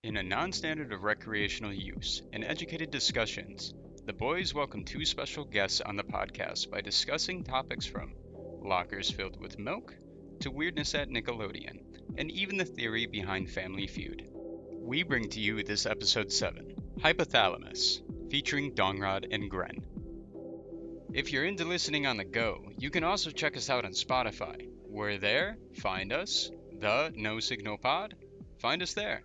In a non-standard of recreational use and educated discussions, the boys welcome two special guests on the podcast by discussing topics from lockers filled with milk to weirdness at Nickelodeon, and even the theory behind Family Feud. We bring to you this episode 7, Hypothalamus, featuring Dongrod and Gren. If you're into listening on the go, you can also check us out on Spotify. We're there, find us, theNOSIGNALpod, find us there.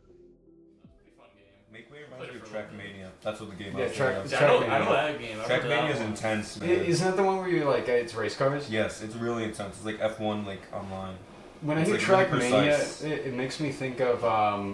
Make me remind you of Trackmania. That's what the game Yeah, is. Trackmania. I know that game. Trackmania is intense, man. Isn't that the one where you like it's race cars? Yes, it's really intense. It's like F1 like online. When I It's hear like really Trackmania, precise. it makes me think of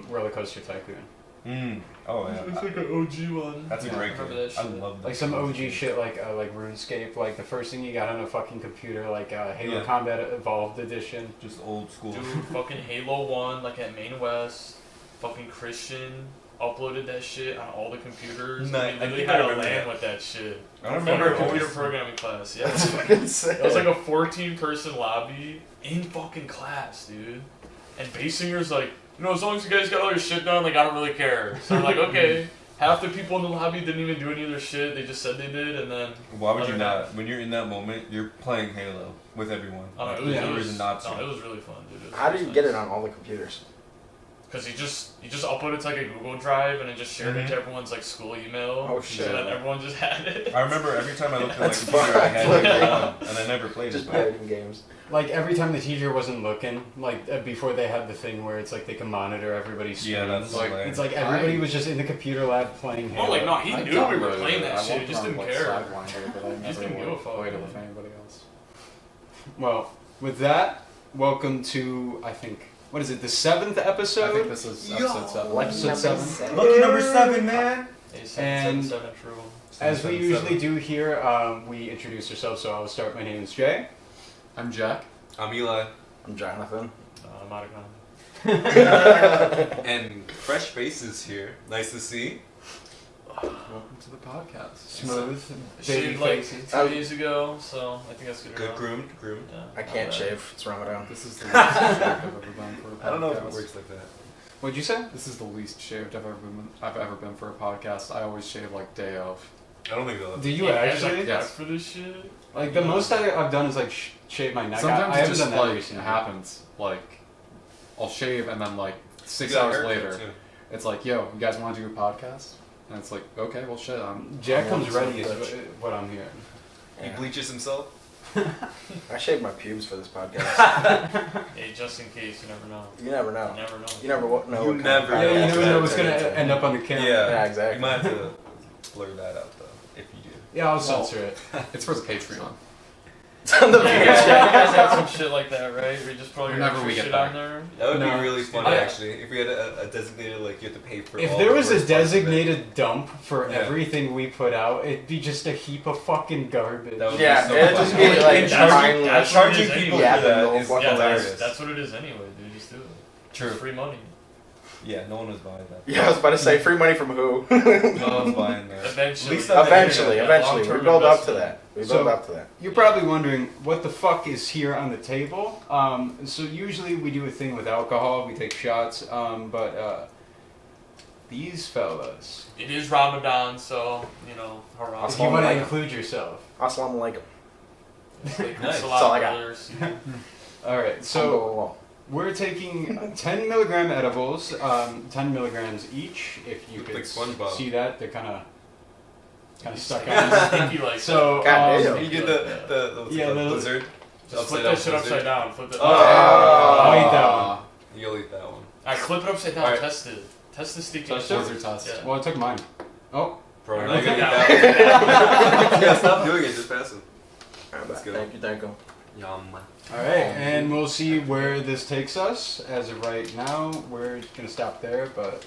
Roller Coaster Tycoon. Oh yeah. It's like an OG one. That's a Yeah, great I remember game. that I shit. love that. Like some OG shit like RuneScape, like the first thing you got on a fucking computer, like Halo Yeah. Combat Evolved Edition. Just old school. Dude, fucking Halo 1, like at Main West, fucking Christian uploaded that shit on all the computers. Nah, We I literally think had I a remember LAN that. with that shit. I don't Remember remember computer always- programming class, yeah. That's fucking sick. It was like a 14-person lobby in fucking class, dude. And Basinger's like, as long as you guys got all your shit done, like, I don't really care. So I'm like, okay. Half the people in the lobby didn't even do any of their shit. They just said they did, and then... Why would you other not? When you're in that moment, you're playing Halo with everyone. I don't know, There's it no was, reason not to. no, it was really fun, dude. How do you get it on all the computers? Because you just upload it to like a Google Drive and it just shared it to everyone's like school email. Oh, shit. So then everyone just had it. I remember every time I looked at my That's computer, I had fun. like one, and I never played Just it. play But it in games. Like every time the teacher wasn't looking, like before they had the thing where it's like they can monitor everybody's screens. Yeah, that's like hilarious. it's like everybody was just in the computer lab playing Halo. Oh, like, no, he I knew we were downloaded playing it. that I shit. He walked just around, didn't like, care. sidelined it, but I Just never didn't give a fuck, played it man. with anybody else. Well, with that, welcome to I think what is it, the 7th episode? I think this is episode 7. Lucky Episode number 7. lucky number 7, man. And- 7 true. As we 7-7. usually do here, we introduce ourselves, so I'll start. My name is Jay. I'm Jack. I'm Eli. I'm Jonathan. I'm Atakan. And fresh faces here. Nice to see. Welcome to the podcast. Smooth, baby Shaved like faces. 2 days ago, so I think that's good. Good enough. groomed. Yeah, I can't shave. It's Ramadan. This is the least shaved I've ever been for a podcast. I don't know if it works like that. What'd you say? This is the least shaved I've ever been for a podcast. I always shave like day of. I don't think they'll. Do you guys, actually? like, Yes. prep for this shit? Like the most I've done is like shave my neck. Sometimes I it haven't just done that like recently. happens. Like I'll shave and then like 6 You got a hours haircut, later, too. it's like, yo, you guys want to do a podcast? And it's like, okay, well, shit. Jack I'm comes on ready is bitch. what I'm hearing. He Yeah. bleaches himself. I shaved my pubes for this podcast. Hey, just in case, you never know. You never know. You never know. You never know. You what kind never of know. Yeah, you podcast never it's know what's gonna turn into. end up on the camera. Yeah, exactly. You might have to blur that out though, if you do. Yeah, I'll censor it. It's for the Patreon. It's on the You guys have some shit like that, right? Where you just put all your Whenever extra we get shit back. on there. That would No. be really funny, I- actually. If we had a designated, like, you have to pay for. If all there the was a worst parts of it. designated dump for Yeah. everything we put out, it'd be just a heap of fucking garbage. That would Yeah, be so it'd fun. just be like And charging- that's charging what it is people anyway. for that Yeah, is fucking Yeah, hilarious. that's what it is anyway, dude. Just do it. True. Free money. Yeah, no one was buying that. Yeah, I was about to say free money from who? No one's buying that. Eventually. At least on the Eventually. internet. We build up to that. We So- build up to that. You're probably wondering what the fuck is here on the table. So usually we do a thing with alcohol, we take shots, but these fellas, It is Ramadan, so, hurrah. if Assalamu you want to alaikum. include yourself. Assalamu alaikum. It's like, Nice. salat That's all I got. brothers. All right, so So, we're taking 10 milligram edibles, 10 milligrams each. If you Look could like SpongeBob. see that, they're kind of stuck Yeah. on. Stinky like So God damn. You get the what's it Yeah, called, the- blizzard? Just flip down that shit blizzard. upside down. Flip it. Oh. I'll eat that one. You'll eat that one. Alright, flip it upside down. Alright. Test it. Test the sticky. Touch it? Blizzard test. Yeah. Well, I took mine. Oh, Bro, Alright, now you're okay. gonna eat that one. Yeah, stop doing it, just pass it. Let's go. Thank you. Yum. all right, and we'll see where this takes us. As of right now, we're gonna stop there, but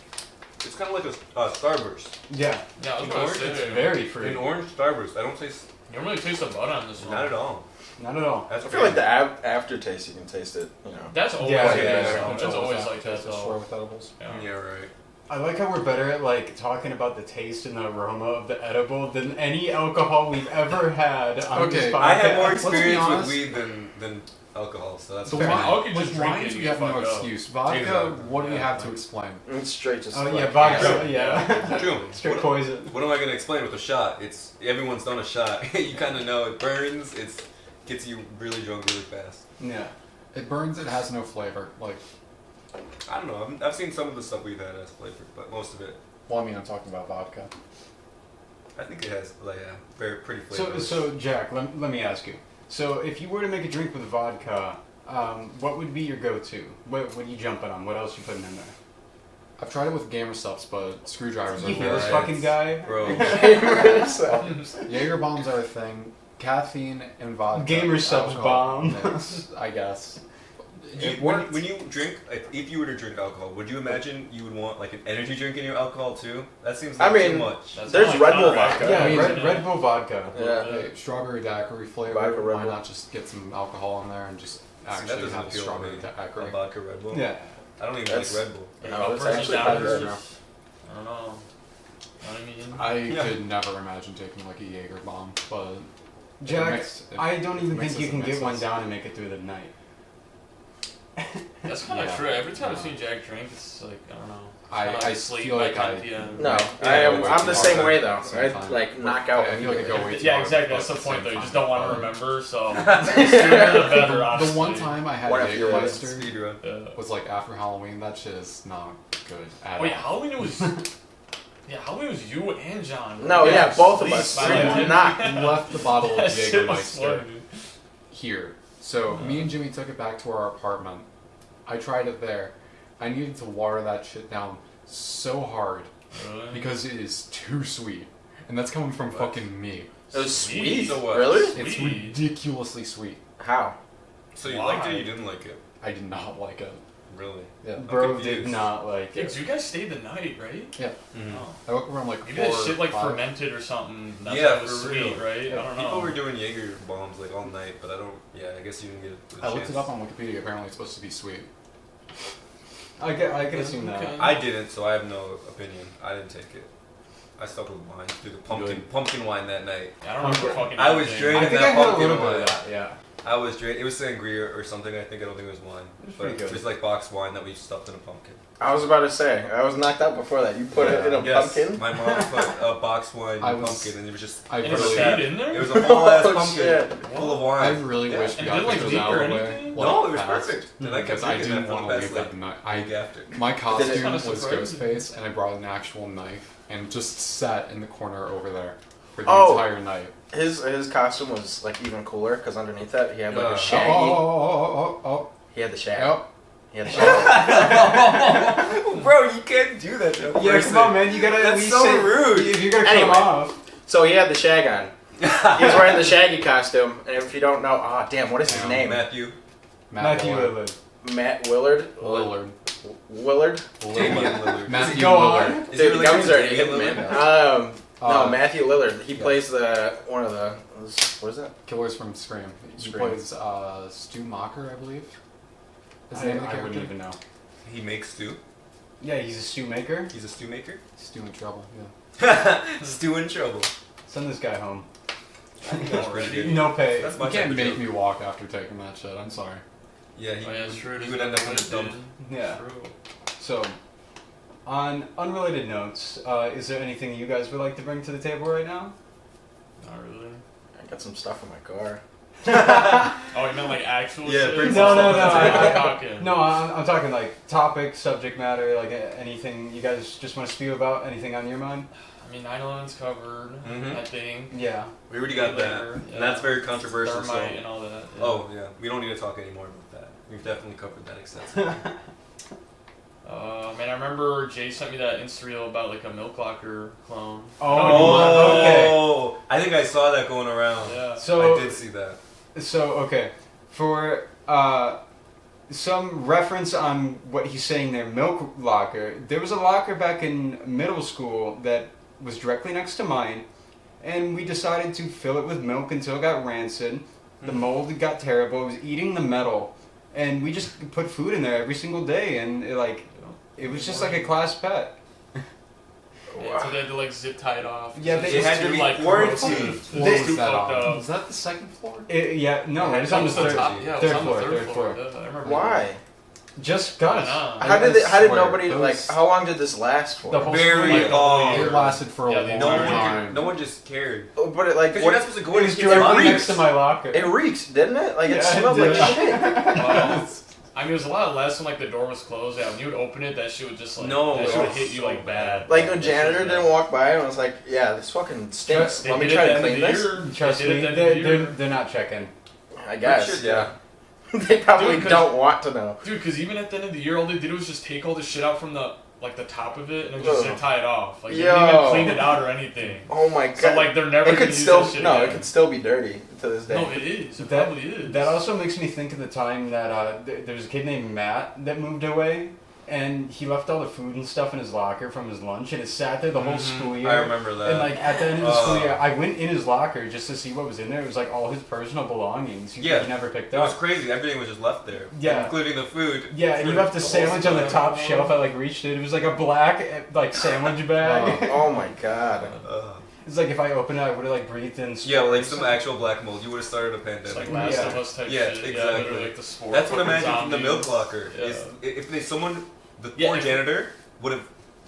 It's kind of like a Starburst. yeah, Yeah, I was in gonna orange, say, it's very free. An orange Starburst. I don't taste. You don't really taste the butter on this one. Not at all. Not at all. That's I feel like the aftertaste, you can taste it, That's always Yeah, like yeah, that. yeah, That's yeah. always like that, Just though. short with edibles. Yeah. Yeah, right. I like how we're better at like talking about the taste and the aroma of the edible than any alcohol we've ever had on this Okay, podcast. I have more Let's be experience with honest. weed than alcohol, so that's The fair. wine, I could just with drink wines, it we and have no fuck up. excuse. Vodka, Exactly. what do we have to Yeah. explain? It's straight just Oh like, yeah, vodka. Yeah. Yeah. True. Straight What- poison. What am I gonna explain with a shot? It's everyone's done a shot. You kind of know it burns. It gets you really drunk really fast. Yeah. It burns, it has no flavor. Like, I don't know. I've seen some of the stuff we've had as flavor, but most of it, well, I mean, I'm talking about vodka. I think it has like very pretty So, flavor. so Jack, let me ask you. So, if you were to make a drink with vodka, what would be your go-to? What are you jumping on? What else you putting in there? I've tried it with gamer subs, but screwdrivers You are hear this good. fucking guy? Bro, Jaeger bombs are a thing. Caffeine and vodka. Gamer subs alcohol bomb. mix, I guess. It when worked. you drink, like, if you were to drink alcohol, would you imagine you would want like an energy drink in your alcohol too? That seems like I mean, too much. That's There's not Red Bull counteract vodka. it, Yeah, isn't Red, it? Red Bull vodka. Yeah. Hey, strawberry daiquiri flavor. Vodka Red Why Bull. not just get some alcohol in there and just See, that actually doesn't have a appeal to strawberry me. A daiquiri? vodka Red Bull. Yeah. I don't even That's- like Red Bull. Yeah, No, it's uppers and actually kinda downers. good now. I don't know. Know what I mean? I Yeah. could never imagine taking like a Jaeger bomb, but Jack, mix- it I don't even mixes think you can and get one mixes. down and make it through the night. That's kind of Yeah. true. Every time I've Yeah. seen Jack drink, it's like, I don't know. I sleep feel by like 10 I- p.m. No, Yeah, I am. way I'm too the same hard way though. sometimes. I like knock out. I feel like I go way too Yeah, hard, exactly. but That's the at the point, same though. You time, just don't want to but- remember, so the sooner the better, The honestly. one time I had What if you're Jägermeister Speed run. was like after Halloween. That shit is not good at Wait, all. Halloween was... Yeah, Halloween was you and John. No, Yeah, yeah, both of please, us. by Yeah. the way. Not. Left the bottle of That shit was Jägermeister funny. here. So me and Jimmy took it back to our apartment. I tried it there. I needed to water that shit down so hard Really? because it is too sweet. And that's coming from fucking me. It was Sweet. sweet. So what? Really? It's Sweet. ridiculously sweet. How? So you Why? liked it? Or you didn't like it? I did not like it. Really? Yeah. Bro did confused. not like Yeah, it. 'cause you guys stayed the night, right? Yeah. Oh. I woke up around like Maybe 4 that shit like 5. fermented or something. That's Yeah, why it was for sweet, real. right? I don't know. People were doing Jaeger bombs like all night, but I don't. Yeah, I guess you didn't get. The I looked chance. it up on Wikipedia. Apparently, it's supposed to be sweet. I can assume that. Okay. I didn't, so I have no opinion. I didn't take it. I stuck with wine. Through the pumpkin wine that night. I don't remember fucking I was anything. draining I think that I had a pumpkin little bit wine. of that. Yeah. I was drinking. It was sangria or something. I think I don't think it was wine, It was but pretty good. it was like boxed wine that we stuffed in a pumpkin. I was about to say. I was knocked out before that. You put it in a Yes, pumpkin. my mom put a boxed wine in I a was- pumpkin, and it was just. I And it was really, stayed in there? It was a whole ass Oh, pumpkin shit. full of I wine. really Yeah. wish we And got didn't, like, pictures leak out or of the way. anything? No, it was fast, perfect. And I kept Because I drinking didn't that for want the to past leave like that night. week after. My costume kinda was surprising. Ghostface, and I brought an actual knife and just sat in the corner over there for the Oh. entire night. His costume was like even cooler because underneath that he had like Yeah. a Oh, shaggy. oh. He had the shag. Yep. He had the shag. Bro, you can't do that. To a Yeah, person. come on, man. You gotta at That's least so say, rude. If you're gonna Anyway. come off. So he had the shag on. He was wearing the shaggy costume, and if you don't know, oh damn, what is his name? Matthew. Matthew Lillard. Lillard. Matt Willard. Lillard. Willard. Damian Lillard. Matthew Go Lillard. on. Is he Dude, the related gums to are Damian hitting, Lillard? man. No, Uh, Matthew Lillard. He yeah. plays one of the. What is that? Killers from Scream. He Scream. plays Stu Macher, I believe. Is I, the name of the I character? wouldn't even know. He makes stew. Yeah, he's a stew maker. He's a stew maker. Stu in Trouble, yeah. Stew in trouble. Send this guy home. I think that's pretty good. No pay. That's You my type can't of make joke. me walk after taking that shit. I'm sorry. Yeah, he, Oh, yeah, it's true. he would end up in the dump. Yeah. True. So, on unrelated notes, is there anything you guys would like to bring to the table right now? Not really. I got some stuff in my car. Oh, you meant like actual Yeah, shit? bring No, no, no, I'm talking. No, I'm talking like topic, subject matter, like anything you guys just want to spew about, anything on your mind? I mean, 9/11's covered, Mhm. I think. Yeah. We already got that, Later, and that's yeah. very controversial. So. Thermite and all that. Yeah. Oh yeah, we don't need to talk anymore about that. We've definitely covered that extensively. Man, I remember Jay sent me that Insta reel about like a milk locker clone. Oh, okay. Oh, I think I saw that going around. Yeah. So, I did see that. okay, for some reference on what he's saying there, milk locker. There was a locker back in middle school that was directly next to mine, and we decided to fill it with milk until it got rancid. The mold got terrible. It was eating the metal, and we just put food in there every single day, and it was just like a class pet. And so they had to like zip tie it off. Yeah, So they- it's It had too, to be like, quarantined. corrosive. Floor They- was Too that fucked on? up. Was that the second floor? Yeah, no, It it's on the was on the third. top. Yeah, it third was on the floor, third third floor. floor. Yeah, I remember. Why? Just Why cause. not? How did I swear, nobody those- like? How long did this last for? The whole Very school. Like, long. It lasted for a Yeah, the long No one, time. no one just cared. But it like Because you're what, not supposed to go It in was and get directly your next to my locker. it reeked, didn't it? Like it Yeah, it smelled like did. shit. Well, I mean, it was a lot less when like the door was closed. Yeah, when you would open it, that shit would just like No, that it shit would was hit you so like bad. Like the That shit janitor was didn't bad. walk by and was like, "Yeah, this fucking stinks. They Let me did try it to at the clean end of this." the year. Trust They did me, it at the end of the year. they're not checking. I guess. Should, Yeah. They probably Dude, 'cause- don't want to know. Dude, because even at the end of the year, all they did was just take all the shit out from the like the top of it and then just Ugh. zip tie it off. Like they didn't Yo. even clean it out or anything. Oh my god. So like they're never it gonna could use still that shit no, it again. could still be dirty to this day. No, it is. It That, probably is. that also makes me think of the time that there was a kid named Matt that moved away, and he left all the food and stuff in his locker from his lunch, and it sat there the whole school year. I remember that. And like at the end of the school year, I went in his locker just to see what was in there. It was like all his personal belongings. He never picked It was up. crazy. Everything was just left there. Yeah. Including the food. Yeah, and he left a sandwich on the top shelf. I like reached it. It was like a black like sandwich bag. Oh my god. It's like if I opened it, I would have like breathed in. Yeah, like spores. some actual black mold. You would have started a It's pandemic. like Last Yeah. of Us type Yeah, shit. exactly. literally, like the spore That's what I fucking imagine from the milk zombies. locker. Yeah. Is if someone, the Yeah, poor if- janitor would have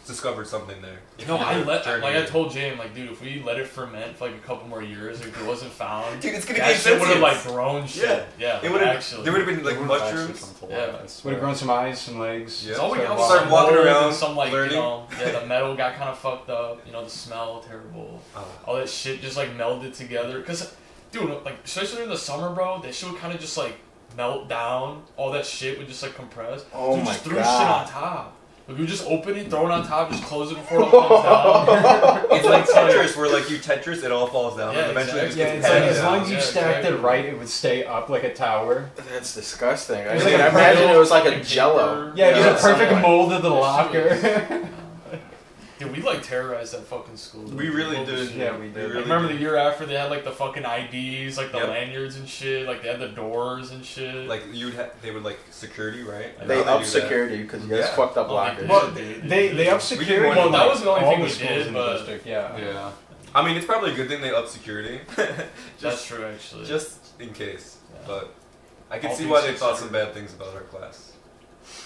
discovered something there. If No, he I would've let turned like it I in. told Jay, I'm like, dude, if we let it ferment for like a couple more years, if it wasn't found, Dude, it's gonna that be shit would have like sentient. grown shit. Yeah, It would have. actually. There would have been like It would've actually mushrooms. come to Yeah. life, I Would swear. have grown some eyes, some legs. Yeah. It's all we got Start was Start some walking mold around, and some like learning. you know, yeah, the metal got kind of fucked up. You know, the smell terrible. All that shit just like melded together. Cause, dude, like especially in the summer, bro, that shit would kind of just like melt down. All that shit would just like compress. Oh Dude, my just threw God. shit on top. Like you just open it, throw it on top, just close it before it comes down. It's like Tetris, where like you Tetris, it all falls down. Yeah, and eventually exactly. Yeah, it it's just like gets as patted long down. as you Yeah, stacked exactly. it right, it would stay up like a tower. That's disgusting. I, It's mean, like I a imagine perfect- it was like a paper. jello. Yeah, it was Yeah, a perfect somewhat. mold of the That shit locker. Dude, we like terrorized that fucking school. We really Holy did. shit. Yeah, we We did. really I remember did. the year after they had like the fucking IDs, like the Yep. lanyards and shit. Like they had the doors and shit. Like they would like security, right? They They Now upped do that. security because you guys Yeah. fucked up Oh, lockers. Well, did. they upped We did security. more Well, than that was the only all thing the we schools did, in the but district. Yeah. Yeah. I mean, it's probably a good thing they upped security, that's just true actually. just in case. Yeah. But I can All see things why they thought some considered. bad things about our class.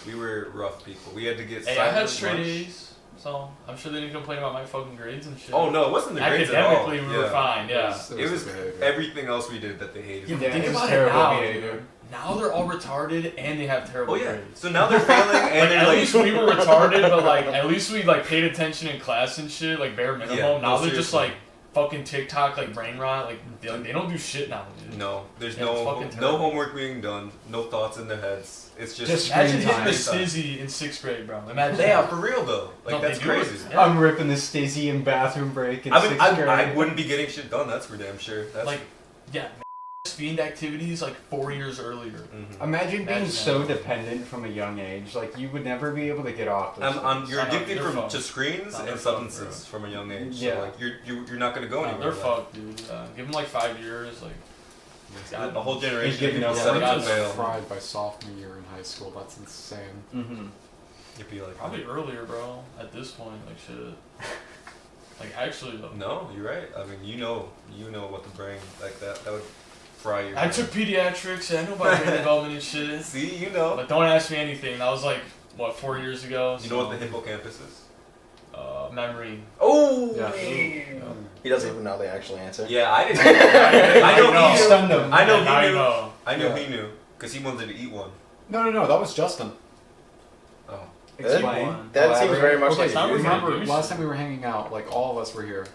We were rough people. We had to get. Hey, I had silent straight lunch. A's, so I'm sure they didn't complain about my fucking grades and shit. Oh no, it wasn't the grades at all. Academically, we were fine. Yeah. It was the behavior. everything else we did that they hated. Yeah, Yeah, think it was about terrible it now, behavior. dude. Now they're all retarded and they have terrible Oh yeah. grades. So now they're failing and Like, they're at like. least we were retarded, but like at least we like paid attention in class and shit, like bare minimum. Yeah, now no, they're just seriously. like fucking TikTok, like brain rot. Like they don't do shit now, dude. No, there's Yeah, it's fucking no terrible. homework being done, no thoughts in their heads. It's just Imagine Screen hitting the time. STIIZY in 6th grade, bro. Imagine yeah, that. for real though. Like No, they that's do it. crazy. Yeah. I'm ripping the STIIZY in bathroom break in I mean, sixth grade. I wouldn't be getting shit done. That's for damn sure. That's Like, yeah, fiend activities like 4 years earlier. Mhm. Imagine being Imagine so that. dependent from a young age. Like you would never be able to get off. Those You're Not on addicted their phone. to screens Not and their phone, substances from a young age. Yeah. So like you're not gonna go Nah, anywhere. they're fucked, dude. Give them like 5 years. Like, A whole generation giving of up people set on up it. to fail. Fried by sophomore year in high school. That's insane. Mm-hmm. You'd be like, probably earlier, bro. At this point, like shit. Like actually, though. no, you're right. I mean, you know what the brain like that would fry your. I brain. took pediatrics. And I know about brain development and shit. See, you know. But don't ask me anything. That was like what 4 years ago. You know what the hippocampus is? Memory. Oh. Yeah. He doesn't even know the actual answer. Yeah, I didn't. I know know. he knew. Stunned them. I know Now he you knew. know. I know Yeah. he knew because he wanted to eat one. No, that was Justin. Oh. Explain. That seems very much Okay, like so not you. remember- remember last time we were hanging out, like all of us were here,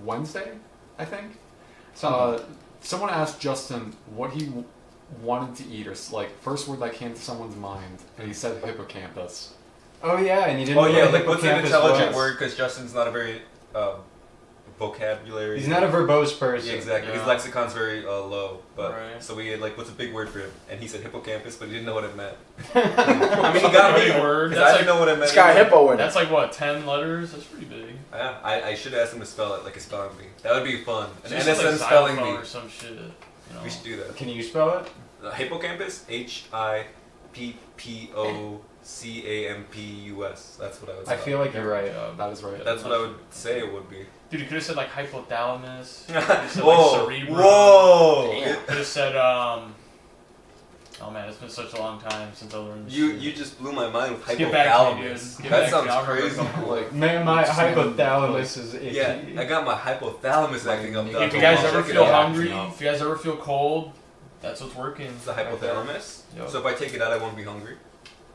Wednesday, I think? Someone asked Justin what he wanted to eat, or like first word that came to someone's mind, and he said hippocampus. Oh yeah, and you didn't. Oh know yeah, what like what's an hippocampus intelligent was. word? Because Justin's not a very vocabulary. He's not a verbose person. Yeah, exactly. His Yeah. lexicon's very low, but Right. so we had like, what's a big word for him? And he said hippocampus, but he didn't know what it meant. I mean, he got Big me word. because I That's didn't know what it meant. It's got either. hippo in it. That's like what 10 letters. That's pretty big. Yeah, I should ask him to spell it like a spelling bee. That would be fun. An Just NSN like spelling xylophone bee. or some shit. You know. We should do that. Can you spell it? Hippocampus, HIPPOCAMPUS. CAMPUS. That's what I would I say. feel like you're right. That is right. That's what I would say it would be. Dude, you could have said like hypothalamus. You could have said like Whoa! cerebrum. Whoa! You could have said oh man, it's been such a long time since I learned this shit. You just blew my mind with Just get back to me, hypothalamus. dude. Get That back to me. sounds I'll crazy. remember a couple. Like, Man, my Just hypothalamus is itchy. Yeah, I got my hypothalamus acting up. If you guys Check ever it feel out. hungry, Yeah. if you guys ever feel cold, that's what's working. It's the hypothalamus. Yep. So if I take it out, I won't be hungry.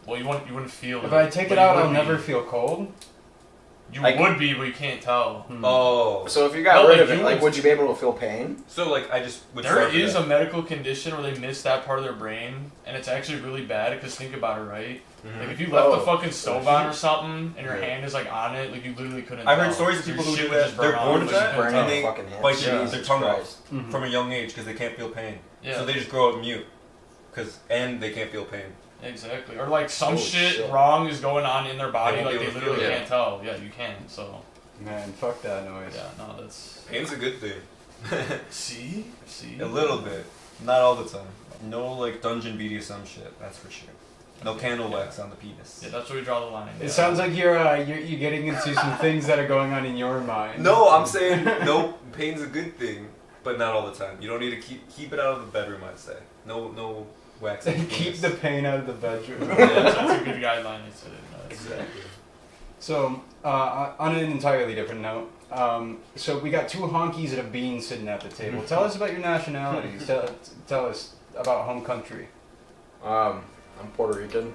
Well, you wouldn't feel it. If I take but it out, you I'll would never be. feel cold. You Like- would be, but you can't tell. Oh. So if you got No, rid like of it, you like, would- would you be able to feel pain? So like I just would There start with is that. a medical condition where they miss that part of their brain, and it's actually really bad. Because think about it, right? Mhm. Like if you left Oh. the fucking stove on or something, and your Yeah. hand is like on it, like you literally couldn't. I tell. heard stories of Your people who shit do would that. just They're burn born off, with but you that, couldn't Burn tell. and they fucking hands. bite Yeah. their tongue off Christ. Mhm. from a young age because they can't feel pain. Yeah. So they just grow up mute, and they can't feel pain. Exactly. Or like some Holy shit, shit. wrong is going on in their body, They won't like be they able to literally feel it. can't tell. Yeah, you can. So Man, fuck that noise. yeah, no, that's Pain's a good thing. see. A little bit, not all the time. No like dungeon BDSM shit. That's for sure. No candle wax on the penis. Yeah, that's where we draw the line. It sounds like you're getting into some things that are going on in your mind. No, I'm saying no. Pain's a good thing, but not all the time. You don't need to keep it out of the bedroom. I'd say no wax. on the Keep penis. the pain out of the bedroom. Yeah, that's a good guideline. It's Exactly. So, on an entirely different note, so we got two honkies and a bean sitting at the table. Tell us about your nationalities. Tell us about home country. I'm Puerto Rican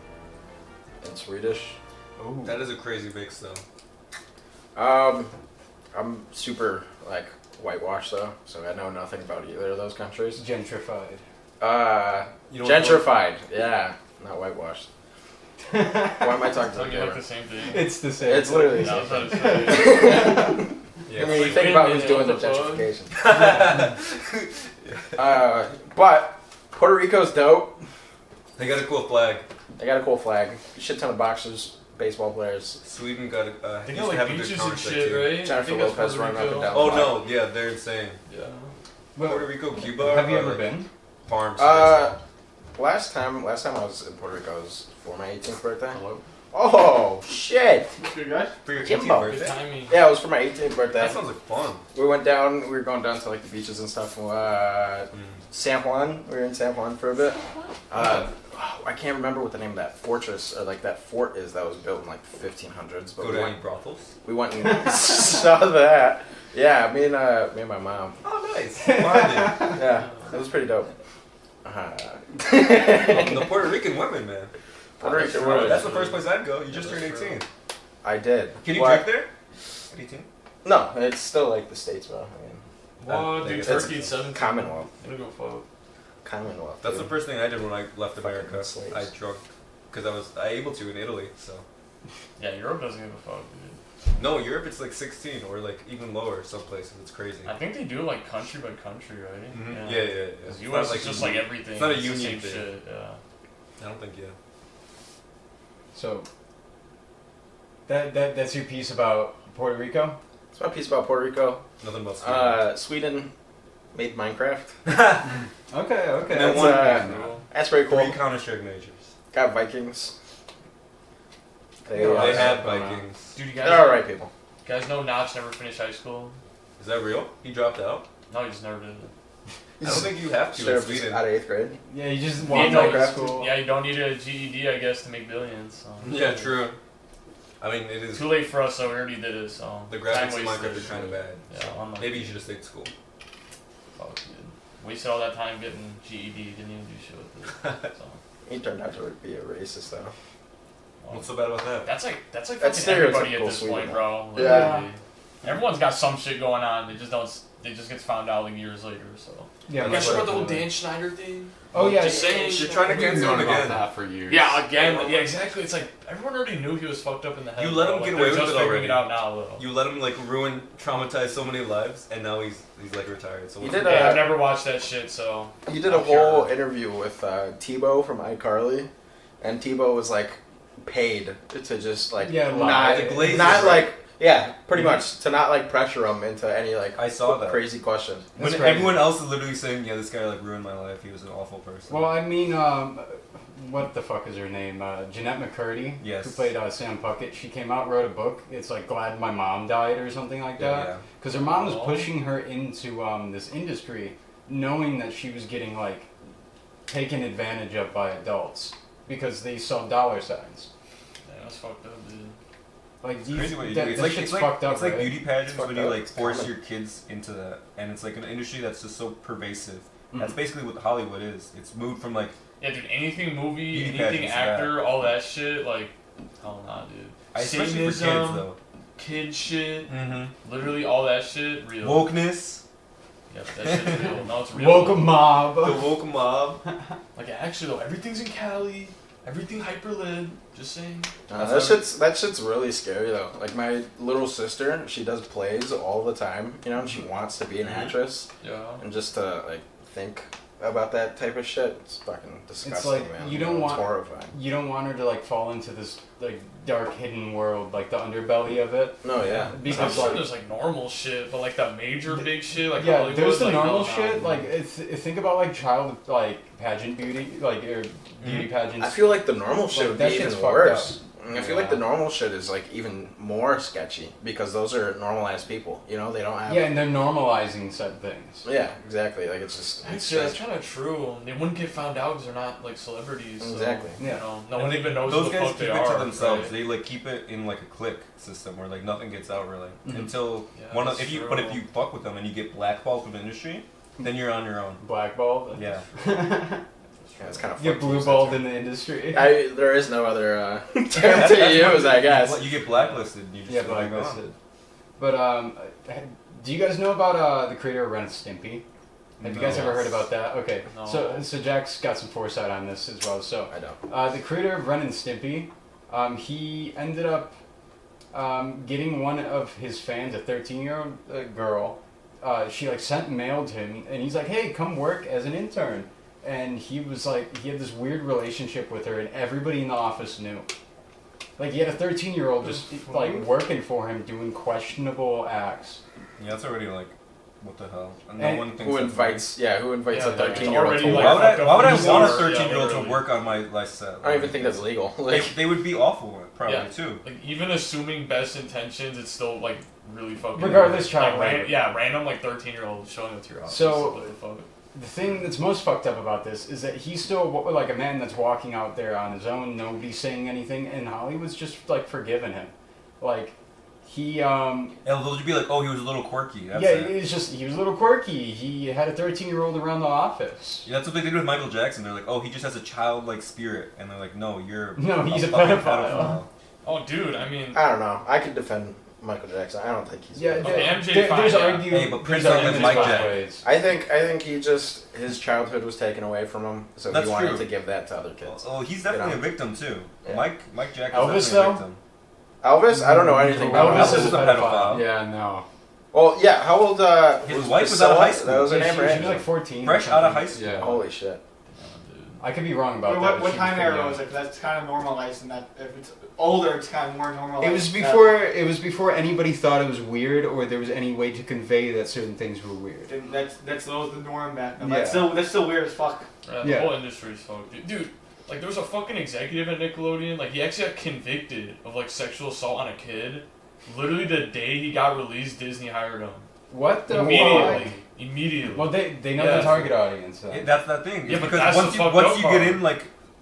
and Swedish. Ooh. That is a crazy mix, though. I'm super like whitewashed though, so I know nothing about either of those countries. Gentrified. You don't Gentrified, yeah, not whitewashed. Why am I talking to the Talking like camera? the same thing. It's the same. It's literally the Yeah, I same was thing. about to say. Yeah, I mean, you it's think Wait about a who's minute, doing the on the phone. gentrification. But Puerto Rico's dope. they got a cool flag. They got a cool flag. Shit ton of boxers, baseball players. Sweden got a. They used got to like have a good beaches and counter shit, too. right? I Jennifer think that's Lopez Puerto running up and Rico. down. Oh no, yeah, they're insane. Yeah. Puerto Rico, Cuba. Have you are, ever like, been? Farms. Last time I was in Puerto Rico was for my 18th birthday. Hello? Oh shit! Good guys. for your Jimbo. 18th Good birthday. timing. Yeah, it was for my 18th birthday. That sounds like fun. We went down. We were going down to like the beaches and stuff. San Juan. We were in San Juan for a bit. I can't remember what the name of that fortress or like that fort is that was built in like the 1500s. But Go we to any went, brothels. we went and saw that. Yeah, me and my mom. Oh, nice. Bonded. Yeah, it was pretty dope. The Puerto Rican women, man. Puerto Rican Bro, women. that's the first place I'd go. You just That's turned 18. true. I did. Can you What? drink there? At 18? No, it's still like the States, bro. I mean, Whoa, dude, It's Turkey at 17. Commonwealth. I'm gonna go fuck. Commonwealth. That's the dude. first thing I did when I left America. slaves. I drunk because I was able to in Italy. So Yeah, Europe doesn't give a fuck, dude. no, Europe it's like 16 or like even lower. Some places it's crazy. I think they do like country by country, right? Mhm. Yeah. Because It's US not is just a like union- everything. It's not a the union same thing. shit. Yeah. I don't think So, that's your piece about Puerto Rico? That's my piece about Puerto Rico. nothing but Sweden. Sweden made Minecraft. Okay. And then That's, one That's pretty cool. 3 Counter-Strike majors. Got Vikings. They, Yeah, They that's had fun, Vikings. Dude, you guys, they're alright people. you guys know Notch never finished high school? Is that real? He dropped out. No, he just never did. I don't think you have to Straight in up just Sweden. out of 8th grade. Yeah, you just Yeah, want no, Minecraft Minecraft. school. Yeah, you don't need a GED, I guess, to make billions. So. Yeah, true. I mean, it is. Too late for us, so we already did it. So The Time graphics in wasted. Minecraft are kind of bad. Yeah, unlucky. Maybe you should have stayed to school. Fuck, dude. Wasted all that time getting GED, didn't even do shit with it. So. He turned out to be a racist though. Well, What's so bad about that? that's like That's fucking everybody at stereotypical this Sweden. point, bro. Yeah. Literally. Everyone's got some shit going on. They just don't. They just gets found out like years later. So. Yeah, You guys heard heard about the whole Dan Dan Schneider thing? Oh yeah, Just saying. You're trying to We've cancel known him about again. that for years. Yeah, again. Yeah, exactly. It's like everyone already knew he was fucked up in the head. You let bro. him Like, get they're away with just it figuring already. it out now, though. You let him like traumatize so many lives, and now he's like retired. So He what's did the- Yeah, a- I've never watched that shit, so. He did a I'm whole sure. interview with Tebow from iCarly, and Tebow was like paid to just like Yeah, not, lie. The Glazers, not right? like yeah, pretty much to not like pressure him into any like I saw that. crazy questions. When That's crazy. everyone else is literally saying, "Yeah, this guy like ruined my life. He was an awful person." Well, I mean, what the fuck is her name? Jeanette McCurdy, Yes. who played Sam Puckett. She came out, wrote a book. It's like Glad My Mom Died or something like that. Yeah. Because her mom was Oh. pushing her into this industry, knowing that she was getting like taken advantage of by adults because they saw dollar signs. Yeah, that's fucked up, dude. Like It's crazy what you that, do. It's that like shit's it's fucked up. it's like right? beauty pageants It's when fucked you up. like It's force common. your kids into that, and it's like an industry that's just so pervasive. That's Mhm. basically what Hollywood is. It's moved from like Yeah, dude, anything movie, Beauty anything pageants, actor, all that shit, like, hell nah, dude. especially for kids Satanism, though. kid shit, Mm-hmm. literally all that shit, real. Wokeness, Yep, that shit's real. No, it's real. Woke mob. the woke mob. Like, actually, though, everything's in Cali, everything hyperlid, just saying. That shit's really scary though. Like my little sister, she does plays all the time, you know, and she wants to be an actress, Yeah. and just to like think about that type of shit, it's fucking disgusting, like, man. you don't It's want- horrifying. You don't want her to like fall into this like dark hidden world, like the underbelly of it. No, yeah. I'm Because sure like there's like normal shit, but like that major big shit, like yeah, Hollywood, there's the like, normal no, shit. no. Like think about like child like pageant beauty, like or beauty pageants. I feel like the normal shit Like, would that be shit's even fucked worse. up. I feel like the normal shit is like even more sketchy because those are normalized people. You know, they don't have. Yeah, and they're normalizing said things. Yeah, exactly. Like it's just. It's Actually, that's just kind of true. They wouldn't get found out because they're not like celebrities. So, Exactly. Yeah. You know, no And one they- even knows those who the guys fuck keep they it are. to themselves. right? They like keep it in like a clique system where like nothing gets out really Mhm. until Yeah, one of that's if you true. but if you fuck with them and you get blackballed from the industry, then you're on your own. Blackballed. Yeah. Yeah, it's kind of. Get blue-balled in the industry. There is no other term to use, I guess. You get blacklisted. And you just Yeah, don't go on. blacklisted. But do you guys know about the creator of Ren and Stimpy? Have you guys No. ever heard about that? Okay, No. so Jack's got some foresight on this as well. So I don't. the creator of Ren and Stimpy, he ended up getting one of his fans, a 13-year-old girl. She like sent mail to him, and he's like, "Hey, come work as an intern." And he was like, he had this weird relationship with her, and everybody in the office knew. Like he had a 13-year-old just like working for him, doing questionable acts. Yeah, that's already like, what the hell? And And no one thinks Who that's invites? Yeah, who invites Yeah, a like, 13-year-old already, to like, Why work? would I? fucked up Why would I from want a the start. 13-year-old to literally. work on my set? I don't even think that's legal. They, Like, they would be awful, probably Yeah. too. Like even assuming best intentions, it's still like really fucking. Regardless, child like, labor. random like 13-year-old showing up to your office. So- what the fuck? The thing that's most fucked up about this is that he's still like a man that's walking out there on his own, nobody's saying anything, and Hollywood's just like forgiving him. Like he And they'll just be like, oh, he was a little quirky. That's yeah, it. he was a little quirky. He had a 13-year-old around the office. Yeah, that's what they did with Michael Jackson. They're like, oh, he just has a childlike spirit. And they're like, no, you're No, he's a fucking pedophile. Oh, dude, I mean, I don't know. I could defend Michael Jackson. I don't think he's. Yeah, Okay, MJ there's fine, yeah. argument. Hey, but Prince there's don't live arguments like both Jack. ways. I think he just his childhood was taken away from him, so That's he wanted true. to give that to other kids. Oh, he's definitely You a know? victim too. Yeah. Mike Jack is Elvis, definitely a though? victim. Elvis, I don't know anything about Elvis Elvis is Elvis. a is a pedophile. pedophile. Yeah, no. Well, yeah. How old? His wife was out of high school. That was her Yeah, name, she right? was like 14. or Fresh out of something. high school. Yeah. Holy shit. I could be wrong about Wait, that. what but she was time pretty era young. was it? 'Cause that's kind of normalized, and that if it's older, it's kind of more normalized. It was before anybody thought it was weird, or there was any way to convey that certain things were weird. That's that was the norm back then. Yeah. That's still weird as fuck. the Yeah. whole industry's fucked. Dude, like there was a fucking executive at Nickelodeon. Like he actually got convicted of like sexual assault on a kid. Literally the day he got released, Disney hired him. What the Immediately. fuck? Immediately. Well, they know Yeah. the target audience. So. That's that thing. Yeah, It's but because that's once the you fucked once up you part. get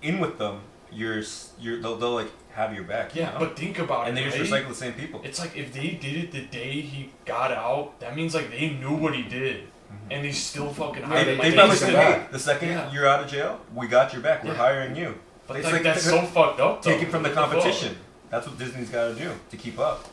in with them, they'll like have your back. you yeah, know? but think about and it. they just right? recycle the same people. It's like if they did it the day he got out, that means like they knew what he did, Mm-hmm. and they still fucking Yeah, hired They him. Like, probably just said, back. hey, the second Yeah. you're out of jail, we got your back. We're Yeah. hiring you. But It's like, that's so fucked up. Though. Take it from the What fuck? competition. That's what Disney's got to do to keep up.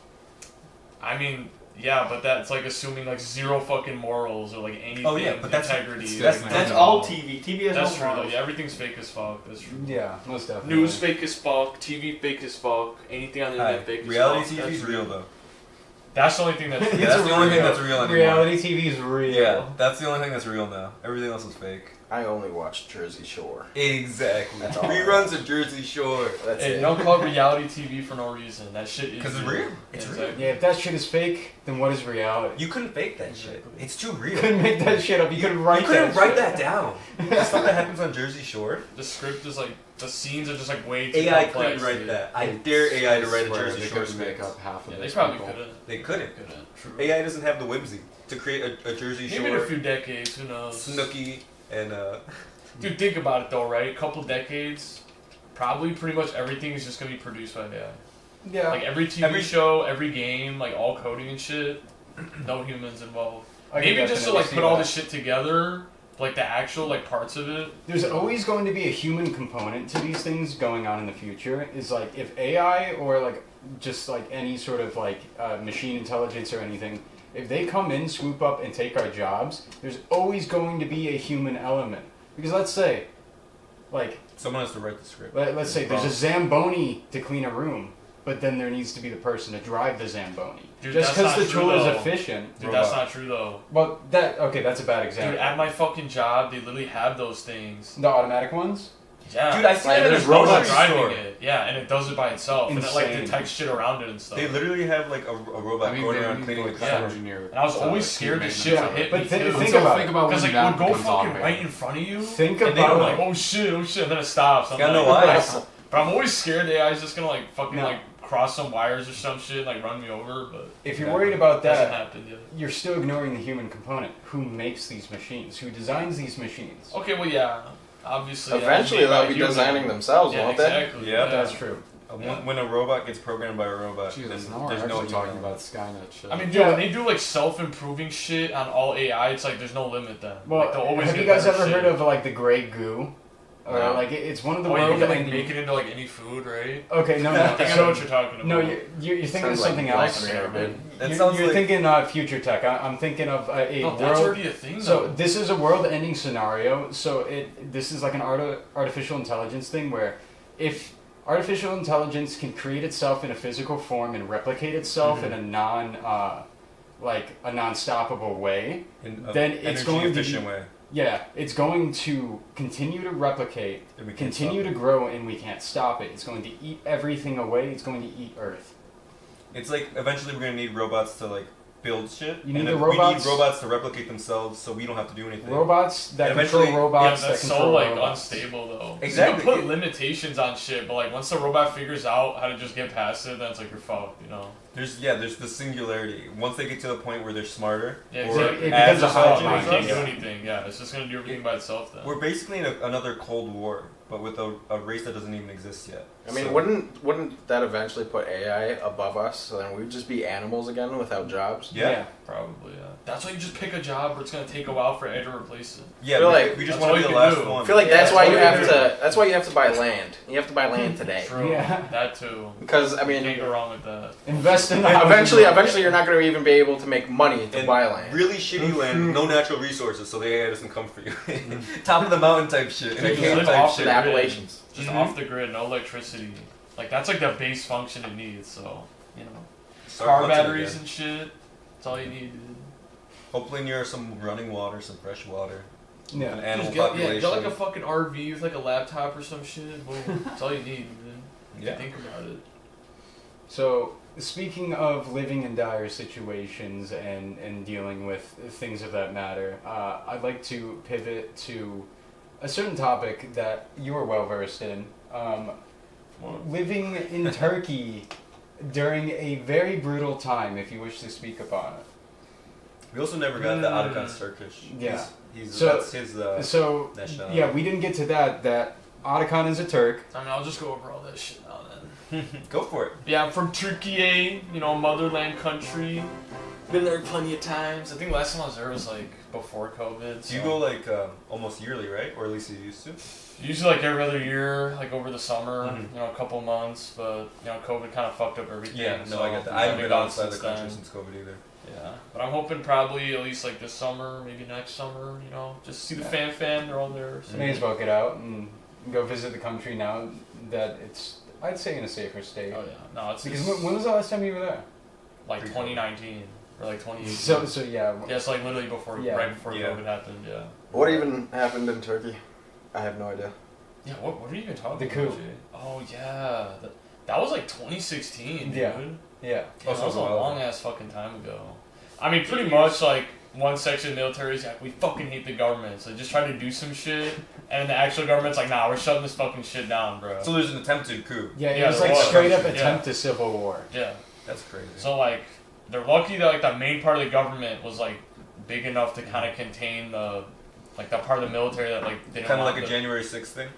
I mean, yeah, but that's like assuming like zero fucking morals or like anything. Oh, yeah, but that's- integrity. that's- That's No. all TV. TV has That's no true. Though. morals. Yeah, everything's fake as fuck. That's true. Yeah, most definitely. News fake as fuck. TV fake as fuck. Anything on the Hi. internet fake as Reality fuck. TV is That's real though. That's the only thing that's. Yeah, that's the only thing that's real anymore. Reality TV is real. Yeah, that's the only thing that's real now. Everything else is fake. I only watch Jersey Shore. Exactly. That's all. Reruns of Jersey Shore. That's Hey, it. don't call it reality TV for no reason. That shit is Because it's real. It's real. Exactly. Yeah, if that shit is fake, then what is reality? You couldn't fake that shit. It's too You real. couldn't make that shit up. You couldn't write You couldn't write shit. that down. The stuff that happens on Jersey Shore. The script is like, the scenes are just like way too AI complex. couldn't write dude. that. I dare AI to write a swear Jersey they Shore couldn't make script. up half of Yeah, they those probably people. couldn't. They couldn't. True. AI doesn't have the whimsy to create a Jersey Maybe in a Shore, few decades, who knows? Snooki, and Dude, think about it though, right? A couple decades, probably pretty much everything is just gonna be produced by AI. Yeah. Like every TV show, every game, like all coding and shit, no humans involved. I can Maybe just to definitely like see put all that. this shit together, like the actual like parts of it. There's always going to be a human component to these things going on in the future. Is like if AI or like just like any sort of like machine intelligence or anything, if they come in, swoop up, and take our jobs, there's always going to be a human element. Because let's say, like, someone has to write the script. let's say there's a Zamboni to clean a room, but then there needs to be the person to drive the Zamboni. Dude, Just that's because not the true, tool is though. efficient. Dude, that's not true though. Well, that's a bad example. Dude, at my fucking job, they literally have those things. The automatic ones? Yeah. Dude, I see Like, that in there's a grocery robots driving store. it. Yeah, and it does it by itself, and it like Insane. detects shit around it and stuff. They literally have like a robot I mean, going they around need cleaning to the like car. engineer. And I was always keep scared this maintenance shit of would it. hit But me think too. about it. Think about Because when like, that it would go becomes fucking automated. right in front of you, Think and then I'm about like, oh shit, and then it stops. I'm Got no like, eyes. But I'm always scared the AI's just gonna like fucking No. like cross some wires or some shit, like run me over, but If you're worried about it hasn't that, happened yet. you're still ignoring the human component. Who makes these machines? Who designs these machines? Okay, well yeah, obviously. Eventually, made by they'll be humans. designing themselves, Yeah, won't they? exactly. Yeah, That's true. When a robot gets programmed by a robot, Jesus, then now we're there's no actually talking human. about Skynet shit. I mean, dude, Yeah. when they do like self-improving shit on all AI, it's like there's no limit then. Well, like, they'll always have get you guys better ever shit. heard of like the gray goo? Or No. like it's one of the Oh, you world can like ending. make it into like any food, right? Okay, no, I no. think I know what you're talking about. No, you're thinking of Sounds like something Black else. Mirror, dude. That You're, sounds you're like thinking future tech. I'm thinking of a No, that's world. already a thing. So though. this is a world-ending scenario. So this is like an artificial intelligence thing where if artificial intelligence can create itself in a physical form and replicate itself in a non-stoppable way, in a then it's energy going to efficient be- way. yeah, it's going to continue to replicate, And we can't continue stop to grow, and we can't stop it. It's going to eat everything away. It's going to eat Earth. it. It's like eventually we're gonna need robots to like build shit. You need and the then robots- we need robots to replicate themselves, so we don't have to do anything. Robots that And control eventually- robots yeah, that that's control so like robots. unstable though. Exactly. You can put limitations on shit, but like once the robot figures out how to just get past it, then it's like you're fucked, you know. There's the singularity. Once they get to the point where they're smarter, Yeah, or exactly. It as becomes a intelligent hive as It can't us, do anything. Yeah, it's just gonna do everything by itself then. we're basically in another Cold War, but with a race that doesn't even exist yet. I mean, So- wouldn't that eventually put AI above us? So then we'd just be animals again without jobs. Yeah. Probably, yeah. That's why you just pick a job where it's gonna take a while for AI to replace it. Yeah, feel we, like we just that's want all to be you the can last do. one. I feel like Yeah, that's why that's you what have we to. That's why you have to buy land. You have to buy land today True. Yeah. That too. because I You can't mean, go wrong with that. Invest in the and housing eventually, market. eventually, you're not going to even be able to make money to And buy land. really shitty land with no natural resources, so the AI doesn't come for you. Top of the mountain type shit. Dude, just cave live type off to shit. the Appalachians. Just Mhm. off the grid, no electricity. Like that's like the base function it needs. So you know, Start car hunting batteries again. and shit. That's all you need, dude. Hopefully near some running water, some fresh water, an Yeah. animal Just get, population. get like a fucking RV with like a laptop or some shit. Boom. That's all you need, man. Yeah. Think about it. So, speaking of living in dire situations and dealing with things of that matter, I'd like to pivot to a certain topic that you are well versed in. Living in Turkey during a very brutal time, if you wish to speak upon it. We also never got the Atakan Turkish. Yeah. He's So- that's his So, nationality. yeah, we didn't get to that. That Atakan is a Turk. I mean, I'll just go over all that shit now then. Go for it. Yeah, I'm from Turkey, you know, motherland country. Been there plenty of times. I think last time I was there was like before COVID. Do you so- go like almost yearly, right? Or at least you used to? Usually like every other year, like over the summer, Mhm. you know, a couple months, but you know, COVID kind of fucked up everything. Yeah, no, so I get that. we I haven't been gone outside the since country then. since COVID either. Yeah, but I'm hoping probably at least like this summer, maybe next summer, you know, just see the Yeah. fam, they're all there. So. May as well get out and go visit the country now that it's, I'd say, in a safer state. Oh yeah, no, it's Because just, when was the last time you were there? like 2019. or like 2018. So yeah. Yeah, so like literally before, Yeah. right before Yeah. COVID happened. Yeah. What even happened in Turkey? I have no idea. Yeah. What are you even talking The about? coup. Jay? Oh yeah. That was like 2016, dude. Yeah. Yeah. Yeah, Oh, that was a so long ass fucking time ago. I mean, pretty much like one section of the military is like, we fucking hate the government, so just try to do some shit, and the actual government's like, nah, we're shutting this fucking shit down, bro. So there's an attempted coup. Yeah, it Yeah, was there like was. straight up Yeah. attempt to civil war. Yeah. That's crazy. So like, they're lucky that like the main part of the government was like big enough to kind of contain the like that part of the military that like didn't Kind of want like a the- January 6th thing.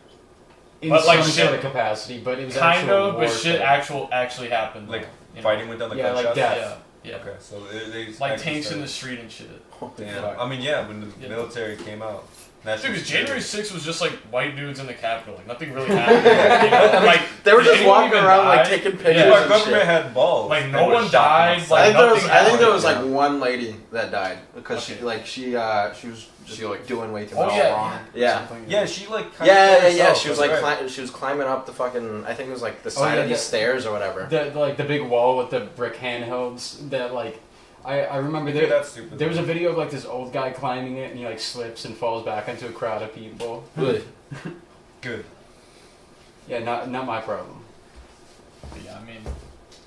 In But, like, some shit- sort of capacity, but it was kind actual of, but shit warfare. actually happened. Like, though, you know? Fighting went down like Yeah, like gunshots? death. Yeah. Yeah. Okay, so they Like actually tanks in started- the street and shit. Damn. Fuck. I mean, yeah, when the Yeah. military came out. That's Dude, just because January crazy. 6th was just like white dudes in the Capitol. Like nothing really happened. You know? Like They were did just anyone walking even around like die? taking If pictures our and government shit. had balls. Like, they no would one shot died, them like, I think there was. nothing I think there was happened. like one lady that died because Okay. she was just She, like, doing way too Oh, much. yeah, wrong. yeah. Yeah, she like. kinda Yeah, killed yeah. herself, She was that's like right. she was climbing up the fucking. I think it was like the side yeah, of these the- stairs or whatever. The big wall with the brick handhelds that like I remember Yeah, there that's stupid. there was a video of like this old guy climbing it and he like slips and falls back into a crowd of people. Really? Good. Yeah, not my problem. But yeah, I mean,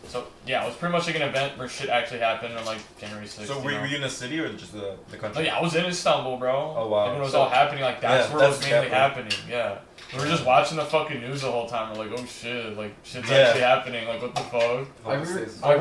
so yeah, it was pretty much like an event where shit actually happened on like January 6th. So you were know? you in a city or just the Oh country? yeah, I was in Istanbul, bro. Oh, wow. Like, when it was So- all happening, like that's Yeah, where it that's was mainly definitely- happening. Yeah, we were just watching the fucking news the whole time. We're like, oh shit, like shit's Yeah. actually happening. Like what the fuck? I Like we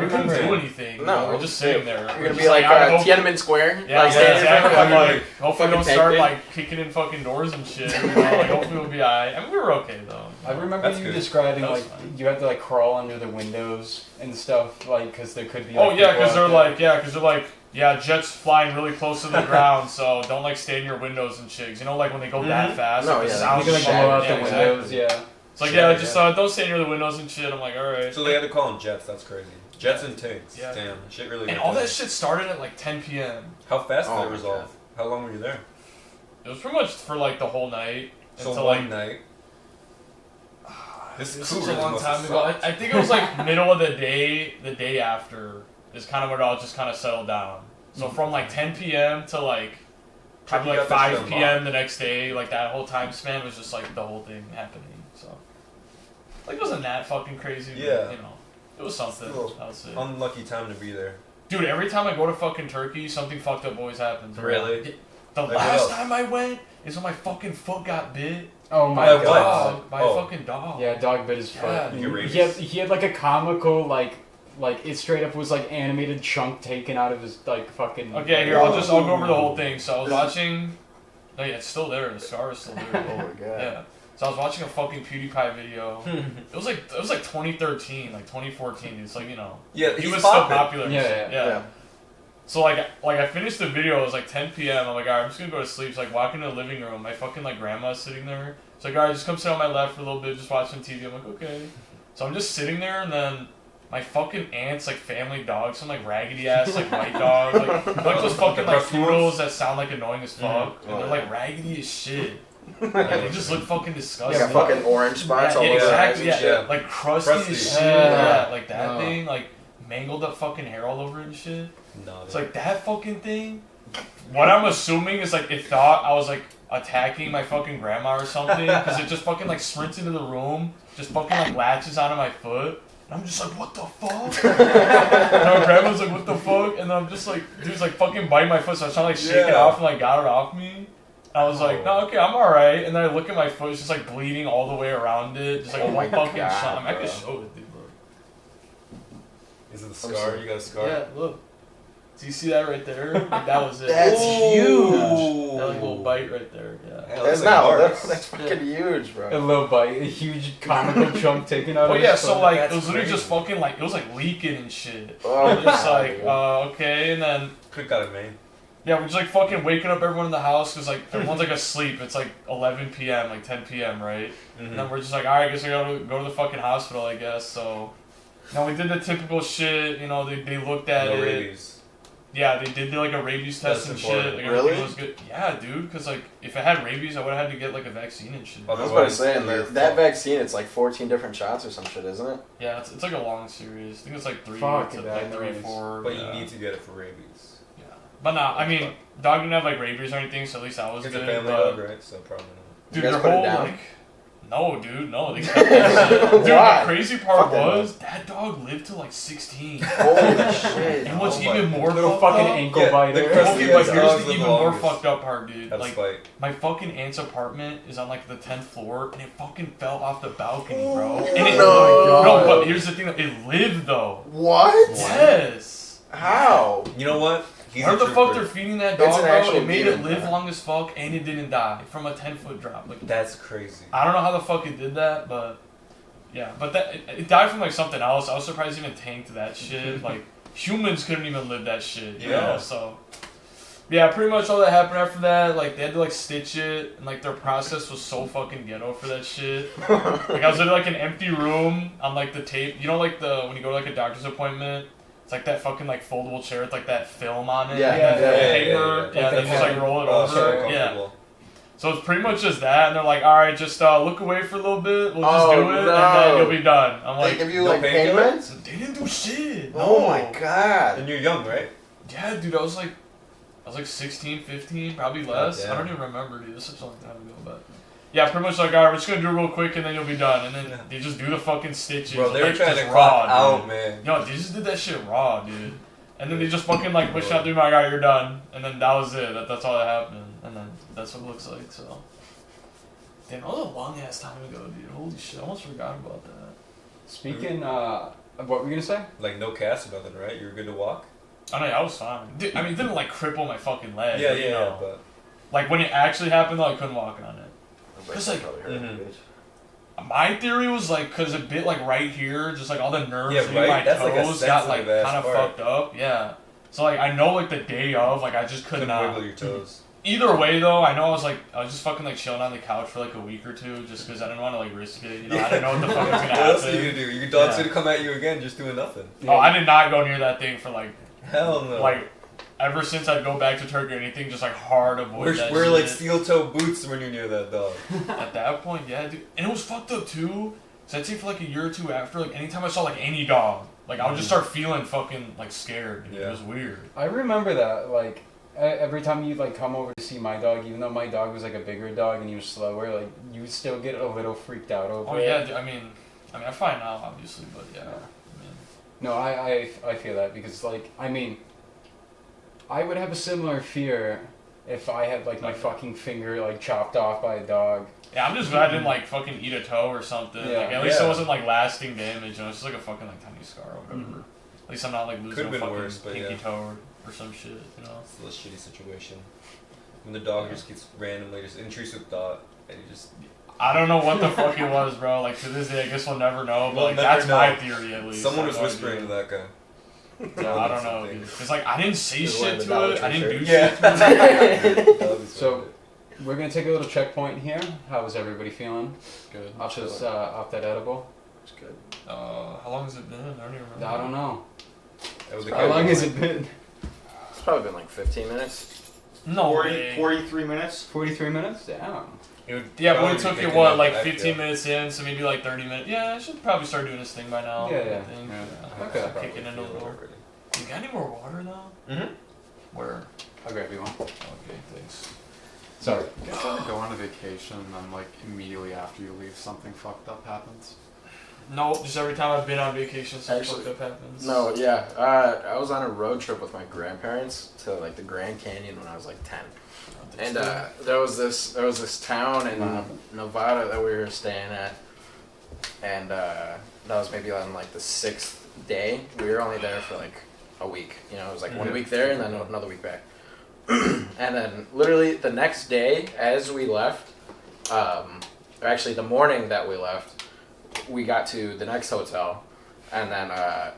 couldn't remember- do anything. You No, know? We're just sitting there. You're We're gonna just be like I hope- Tiananmen Square. Yeah, like, yeah, standing there exactly. for I'm fucking- like, hopefully fucking don't start tank like kicking in fucking doors and shit. You know? Like hopefully we'll be alright. I mean, we were okay though. I remember That's you good. describing That was like fine. you had to like crawl under the windows and stuff like because there could be. Oh Like, yeah, people because out they're there. like, jets flying really close to the ground, so don't like stay in your windows and shit. 'Cause you know, like when they go that fast, No, like, the yeah. sound you can like is blow out shattered. the Yeah, windows. exactly. Yeah. It's like Yeah, just yeah. don't stay near the windows and shit. I'm like, all right. So they had to call them jets. That's crazy. Jets and tanks. Yeah. Damn, shit really. And went all down. that shit started at like 10 p.m. How fast did Oh it my resolve? God. How long were you there? It was pretty much for like the whole night So until one like night. This this coup was a really long must time have ago. sucked. I think it was like middle of the day after is kind of when it all just kind of settled down. So from like 10 p.m. to like probably Turkey like got that 5 shit p.m. the next day, like that whole time span was just like the whole thing happening. So like it wasn't that fucking crazy. But, Yeah. you know, it was something. Still I would say. Unlucky time to be there. Dude, every time I go to fucking Turkey, something fucked up always happens. bro. Really? The Like what last else? time I went is when my fucking foot got bit Oh my by a what? god. dog. By Oh. a fucking dog. Yeah, dog bit his foot. Yeah. Did you get He had, rabies? he had like a comical like it straight up was like animated chunk taken out of his like fucking. Okay, here I'll go over the whole thing. So I was watching. Oh yeah, it's still there. The scar is still Oh there. my god. Yeah. So I was watching a fucking PewDiePie video. It was like 2013, like 2014. It's like, you know, Yeah, he he's was popping. still popular. Yeah, Yeah. So like I finished the video. It was like 10 p.m. I'm like, alright, I'm just gonna go to sleep. So like walking to the living room, my fucking like grandma's sitting there. It's like, alright, just come sit on my left for a little bit, just watching TV. I'm like, okay. So I'm just sitting there, and then my fucking aunt's like family dog, some like raggedy ass like white dog, like those fucking like crusty ones? poodles that sound like annoying as fuck, and Oh, they're yeah. like raggedy as shit. Like, they just look fucking disgusting. Like a fucking orange spots all yeah, over the eyes exactly. and Yeah, shit. like crusty Crusty. as shit. Yeah. Yeah, like that Oh. thing, like mangled up fucking hair all over it and shit. No, It's like that fucking thing. What I'm assuming is like it thought I was like attacking my fucking grandma or something because it just fucking like sprints into the room, just fucking like latches onto my foot. And I'm just like, what the fuck? And my grandma's like, what the fuck? And then I'm just like, dude's like fucking biting my foot, so I was trying to like shake it Yeah. off and like got it off me. I was like, no, okay, I'm alright. And then I look at my foot, it's just like bleeding all the way around it. Just like Oh a my fucking God, shot. I mean, I bro. could show it, dude, bro. Is it the scar? You got a scar? Yeah, look. Do you see that right there? Like, that was it. That's huge. That like little bite right there. Yeah. Yeah, That's like not. marks. That's fucking huge, A bro. little bite, a huge comical chunk taken out Oh of yeah, his so foot. like That's it was literally crazy. just fucking like it was like leaking and shit. Oh I'm just my like God. okay, and then Could've got it, man. yeah, we're just like fucking waking up everyone in the house because like everyone's like asleep. It's like 11 p.m., like 10 p.m., right? And then we're just like, alright, I guess I gotta go to the fucking hospital, I guess. So now we did the typical shit. You know, they looked at No it. rabies. Yeah, they did like a rabies test That's and important. shit. Like, Really? everything was good. Yeah, dude. Because like, if I had rabies, I would have had to get like a vaccine and shit. Oh, I was about to say, and You're that fucked. vaccine, it's like 14 different shots or some shit, isn't it? Yeah, it's like a long series. I think it's like 3 Fuck to that like 3, noise. 4. But yeah. you need to get it for rabies. Yeah. But nah, I mean, dog didn't have like rabies or anything, so at least that was It's good. a family but, dog, right? So probably not. dude, You guys their put it whole down? like. No, dude, no. They kept that shit. Dude, Why? the crazy part Fuck that was that dog lived to like 16. Holy shit. And what's Oh my even more Little fucked fucking up, ankle Yeah, biter. the crusty okay, but ass here's dogs the live even the more longest. fucked up part, dude. Have Like, spite. my fucking aunt's apartment is on like the 10th floor, and it fucking fell off the balcony, bro. And it, No. no, but here's the thing: it lived though. What? Yes. How? You know what? He's Where a the fuck trooper. they're feeding that It's dog, an bro? actual It made it demon, live bro. long as fuck, and it didn't die from a 10-foot drop. Like, That's crazy. I don't know how the fuck it did that, but yeah, but that it died from like something else. I was surprised it even tanked that shit. Like humans couldn't even live that shit, you Yeah. know. So yeah, pretty much all that happened after that. Like they had to like stitch it, and like their process was so fucking ghetto for that shit. Like I was in like an empty room on like the tape. You know, like the when you go to like a doctor's appointment. It's like that fucking like foldable chair with like that film on it. Yeah, and yeah, the yeah, paper. yeah. They just like roll it Oh, over. so Yeah. comfortable. So it's pretty much just that, and they're like, all right, just look away for a little bit. We'll just Oh, do it, and no. then you'll be done. I'm They like, give you no like pain painkiller? meds? they didn't do shit. Oh No. my god. And you're young, right? Yeah, dude, I was like 16, 15, probably less. damn. I don't even remember, dude. This is such a long time ago, but yeah, pretty much like, all right, we're just gonna do it real quick, and then you'll be done. And then they just do the fucking stitches. Bro, they were like, trying just to raw, cut out, dude. man. Yo, they just did that shit raw, dude. And then they just fucking like pushed out through my guy, you're done. And then that was it. That's all that happened. And then that's what it looks like, so. Damn, that was a long ass time ago, dude. Holy shit, I almost forgot about that. Speaking, what were you gonna say? Like no cast or nothing, right? You were good to walk? I know, I was fine. Dude, I mean, it didn't like cripple my fucking leg. Yeah, but, you yeah, know. but Like when it actually happened, though, I couldn't walk on it. It's like- Mhm. My theory was like, because it bit like right here, just like all the nerves Yeah, in right? my That's, like, a toes got like sensitive-ass kind of part. fucked up. Yeah. So like I know like the day of, like I just could couldn't not. wiggle your toes. Either way though, I know I was just fucking like chilling on the couch for like a week or two, just because I didn't want to like risk it. You know, I didn't know what the fuck was gonna What else are you happen. gonna do? Your dog's Yeah. gonna come at you again, just doing nothing. Oh, I did not go near that thing for like Hell no. like ever since I'd go back to Turkey or anything, just like hard avoid that we're shit. like steel toe boots when you're near that dog. At that point, yeah, dude. And it was fucked up too. So I'd say for like a year or two after, like anytime I saw like any dog, like I would just start feeling fucking like scared. Dude. Yeah. It was weird. I remember that, like, every time you'd, like, come over to see my dog, even though my dog was, like, a bigger dog and he was slower, like, you would still get a little freaked out over Oh it. yeah, dude, I mean, I'm fine now, obviously, but yeah. Yeah. I mean, No, I feel that because, like, I mean, I would have a similar fear if I had, like, my fucking finger, like, chopped off by a dog. yeah, I'm just glad I didn't like fucking eat a toe or something. Yeah. Like at least Yeah. it wasn't like lasting damage. You know, it's just like a fucking like tiny scar or whatever. At least I'm not like losing Could've a been fucking worse, but pinky yeah. toe or some shit. You know. It's a little shitty situation. When the dog just gets randomly just intrusive thought and you just I don't know what the fuck it was, bro. Like to this day, I guess we'll never know. But We'll like never that's know. my theory at least. someone I was have no whispering idea. to that guy. Yeah, I don't know, dude. Cause like I didn't say Just shit wearing the to Dollar it. I Tree didn't do shirt. shit to it. So, we're gonna take a little checkpoint here. How is everybody feeling? Good. Off this, off that edible? It's good. How long has it been? I don't even remember. I don't know. That was a How long has it been? It's probably been like 15 minutes. No 40, way. 43 minutes. 43 minutes? Damn. It would Yeah, but probably it be took you picking what, up like back, 15 yeah. minutes in, so maybe like 30 minutes. Yeah, I should probably start doing this thing by now. Yeah, I yeah. think. Yeah. Yeah. Okay. Kicking in a little. You got any more water though? Mhm. Where? I'll grab you one. Okay, thanks. Sorry. You guys ever go on a vacation and then like immediately after you leave something fucked up happens? No, just every time I've been on vacation, something Actually, fucked up happens. No, yeah. I was on a road trip with my grandparents to like the Grand Canyon when I was like 10. And there was this town in Nevada that we were staying at, and that was maybe on like the 6th day. We were only there for like a week. You know, it was like 1 week there and then another week back. And then literally the next day, as we left, or actually the morning that we left, we got to the next hotel, and then I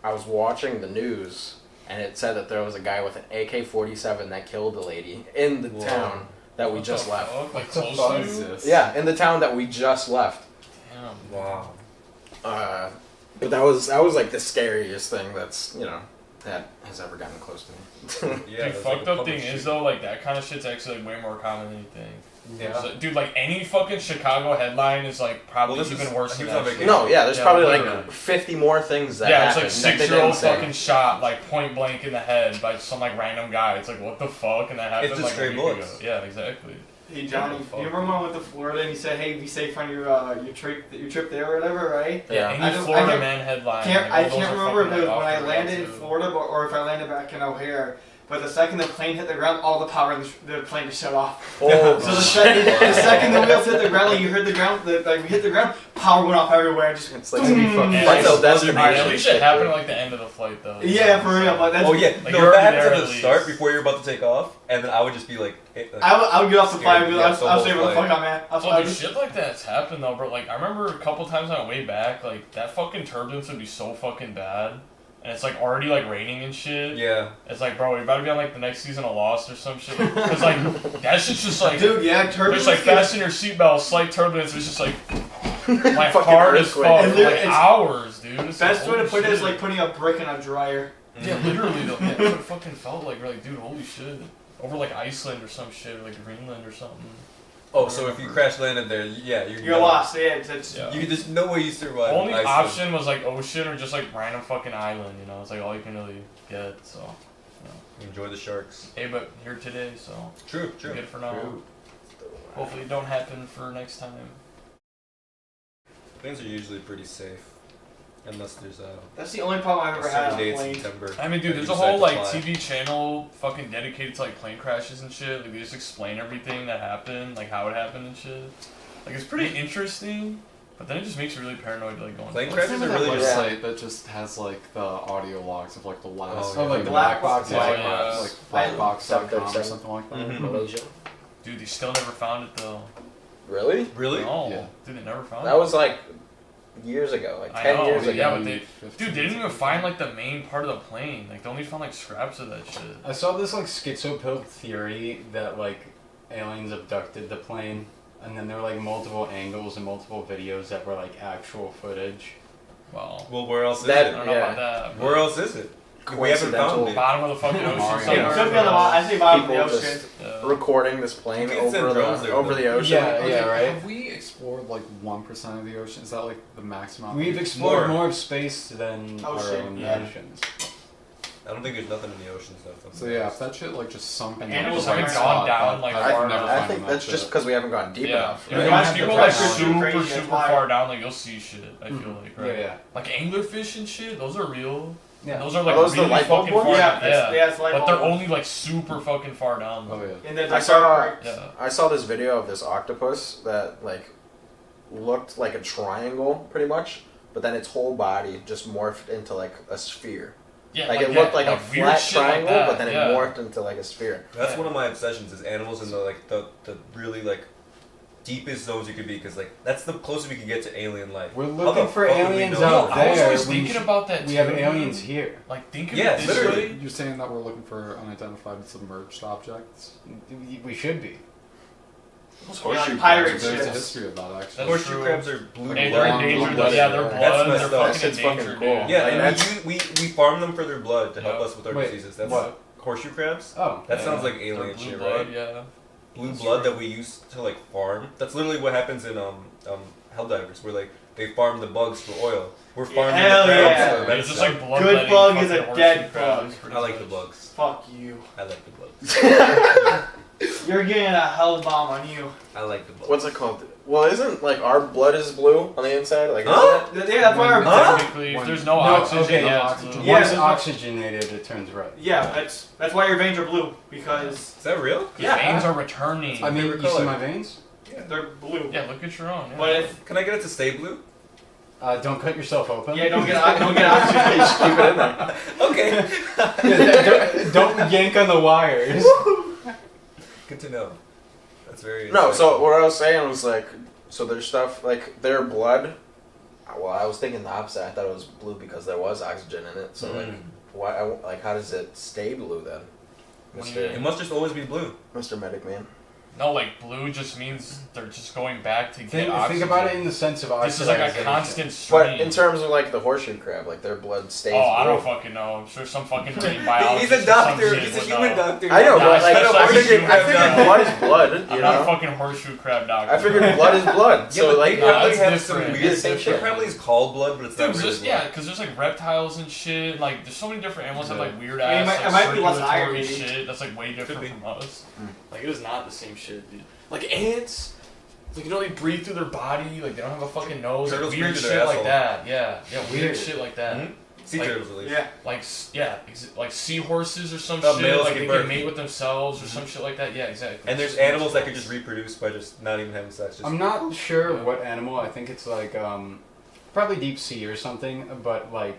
was watching the news. And it said that there was a guy with an AK-47 that killed a lady in the Whoa. town that we What just the left. fuck? Like What the close fuck to is you? this? Yeah, in the town that we just left. Damn. Wow. But that was like the scariest thing that's, you know, that has ever gotten close to me. Yeah, Dude, that's fucked like a up public thing is shooting. though, like that kind of shit's actually like way more common than you think. Yeah. So, dude, like any fucking Chicago headline is like probably Well, this even is- worse he than was on that. shit. vacation. No, yeah, there's Yeah, probably literally. like 50 more things that Yeah, it's happen like that they 6-year-old didn't say. fucking shot like point blank in the head by some like random guy. It's like what the fuck, and that happened just like stray a week bullets. ago. Yeah, exactly. Hey Johnny, What the you fuck? remember when I went to Florida and you said, "Hey, be safe on your trip there or whatever," right? Yeah, Yeah. any I don't- Florida I can't- man headline. I like, those can't are remember if fucking, it was like, when I off the landed in rails, too. Florida or if I landed back in O'Hare. But the second the plane hit the ground, all the power in the plane just shut off. Oh, So the second the wheels hit the ground, like you heard the ground, like we hit the ground, power went off everywhere. Just it's like maybe fucking Yeah, Final it's- Destination. Alright, at least it shit, happened dude. at like the end of the flight though. yeah, for real. But that's Oh yeah, Like, no, you're that already happens there at the at start least. before you're about to take off, and then I would just be like, I would get off the Scared, flight and be yeah, like, the I'll whole say what the flight. fuck I'm at. Oh, dude, shit like that's happened though, bro. Like I remember a couple times on my way back, like that fucking turbulence would be so fucking bad, and it's like already like raining and shit. yeah. It's like, bro, you're about to be on like the next season of Lost or some shit. Cause like that shit's just like, Dude, yeah, turbulence. there's like fasten your seatbelt, slight turbulence. It's just like Fucking hard as earthquake. fuck And for there- like it's- hours, dude. It's Best like, way to holy put it is shit. like putting a brick in a dryer. Yeah, literally though. Yeah, that's what it fucking felt like. We're like, dude, holy shit. Over like Iceland or some shit, or like Greenland or something. Oh, so if you crash landed there, yeah, You're lost. Yeah, it's Yeah. There's no way you survive. Only Iceland. option was like ocean or just like random fucking island, you know. It's like all you can really get. So, Enjoy the sharks. hey, but here today, so True, we're good for now. True. Hopefully, it don't happen for next time. Planes are usually pretty safe, unless there's That's the only problem I've a ever had certain on day a in plane. September. I mean, dude, that there's you a whole decide like to fly. TV channel fucking dedicated to like plane crashes and shit. Like they just explain everything that happened, like how it happened and shit. Like it's pretty interesting, but then it just makes you really paranoid, like going. Plane "Fuck." crashes Remember are that really just- website that just has like the audio logs of like the last, Oh, yeah. like the Black black box, box, like, yeah. like blackbox.com or 737. something like that. Mhm. Malaysia. Dude, they still never found it though. Really? Really? No, Yeah. dude, they never found That it. was like years ago, like I 10 know, years yeah, ago. but they- Dude, they didn't even find like the main part of the plane. Like they only found like scraps of that shit. I saw this like schizopill theory that like aliens abducted the plane, and then there were like multiple angles and multiple videos that were like actual footage. Well, Well, where else is That- I it? don't know Yeah. about that. but Where else is it? We haven't found it. Bottom of the fucking ocean. Mario. somewhere. It could be on the bottom. I say bottom of the People ocean. just Yeah. recording this plane You can send over drones the there, over though. the ocean. Yeah, Okay, yeah, right. Have we explored like 1% of the ocean? Is that like the maximum? We've explored More. more of space than our Ocean, own yeah. oceans. I don't think there's nothing in the oceans though. So yeah, if that shit like just sunk in Animals the right haven't spot, gone down, that- like, I've far never enough. I found think that that's just shit. because we haven't gone deep Yeah, enough. if Yeah. you Yeah. watch people Yeah. like Yeah. super, Crazy, super that's why. far down, like you'll see shit. I feel like, right? Yeah, yeah. Like anglerfish and shit, those are real. Yeah. Those are like Are those the really light bulb fucking ones? far Yeah, down. that's, yeah, it's like But they're only like super fucking far down. Oh Though. yeah. in the I saw- Yeah. I saw this video of this octopus that like looked like a triangle pretty much, but then its whole body just morphed into like a sphere. Yeah, Like it looked like a weird flat shit like triangle, that, but then yeah. it morphed into like a sphere. That's Yeah. one of my obsessions is animals in the like the really like deepest zones you could be because like that's the closest we can get to alien life. We're How the looking for fuck would we aliens know? out I was there. always We thinking sh- about that. We have too. aliens here. Like think of Yeah, it this literally. way. You're saying that we're looking for unidentified submerged objects? We should be. like pirates. There's a Yes. history of that actually. That's Horseshoe true. crabs are blue. Hey, blood. they're Long endangered. blood. Yeah, they're That's blood. messed They're up. fucking That's fucking endangered, cool. dude. Yeah, Like, and that's- we farm them for their blood to help Yeah. us with our Wait, diseases. That's what? horseshoe crabs. Oh, That Yeah. sounds like They're alien blue shit, blood, right? Yeah. Blue That's blood true. that we used to like farm. That's literally what happens in Helldivers, where like they farm the bugs for oil. We're farming Hell the crabs yeah. for It's medicine. just like blood. Good bug is a dead bug. I like the bugs. Fuck you. I like the bugs. You're getting a hell bomb on you. I like the bugs. What's it called? Well, isn't like our blood is blue on the inside? Like, Huh? isn't Yeah, that's why our Huh? Technically, if When- there's no No, oxygen, okay, yeah, no it's oxygen. blue. Yeah, once there's no- oxygenated, it turns red. Yeah, that's why your veins are blue because Is that real? Your veins are returning. I mean, you Favorite see color? my veins? they're blue. yeah, look at your own. Yeah. But if Can I get it to stay blue? Don't cut yourself open. don't get oxygen. Just keep it in there. Okay. don't yank on the wires. Good to know. That's very. No, so insightful. what I was saying was like, so there's stuff like their blood. Well, I was thinking the opposite. I thought it was blue because there was oxygen in it. So like, why? Like, how does it stay blue then, What do Mister you It must just always be blue. Mister Medic Man? No, like blue just means they're just going back to get Think oxygen. about it in the sense of This is like a oxidization. constant stream. But in terms of like the horseshoe crab, like their blood stains. Oh, I don't blue. fucking know. I'm sure some fucking marine biologist. He's a or some doctor. shit He's a would human know. doctor. I know, Nah, but like I I figured blood is blood. I'm You not a know, fucking horseshoe crab doctor. I figured blood is blood. Yeah, So but like, they probably it's have some different. weird It's thing. different. Shit probably is called blood, but it's Dude, not really just, blood. yeah, because there's like reptiles and shit. Like, there's so many different animals that have like weird I mean, ass, it like, might be less circulatory iron, maybe. shit that's like way different be. from us. Like, it is not the same shit, dude. Like ants, like they breathe through their body. Like they don't have a fucking nose. Like, Turtles weird breathe shit through their like asshole. that. Yeah, weird Weird. shit like that. Mhm. Sea Like- turtles, at least. Yeah. Like like seahorses or some Oh, shit. males Like give they birth. can mate with themselves or some shit like that. Yeah, exactly. And there's animals that can just reproduce by just not even having sex. Just I'm not sure what animal. I think it's like probably deep sea or something. But like,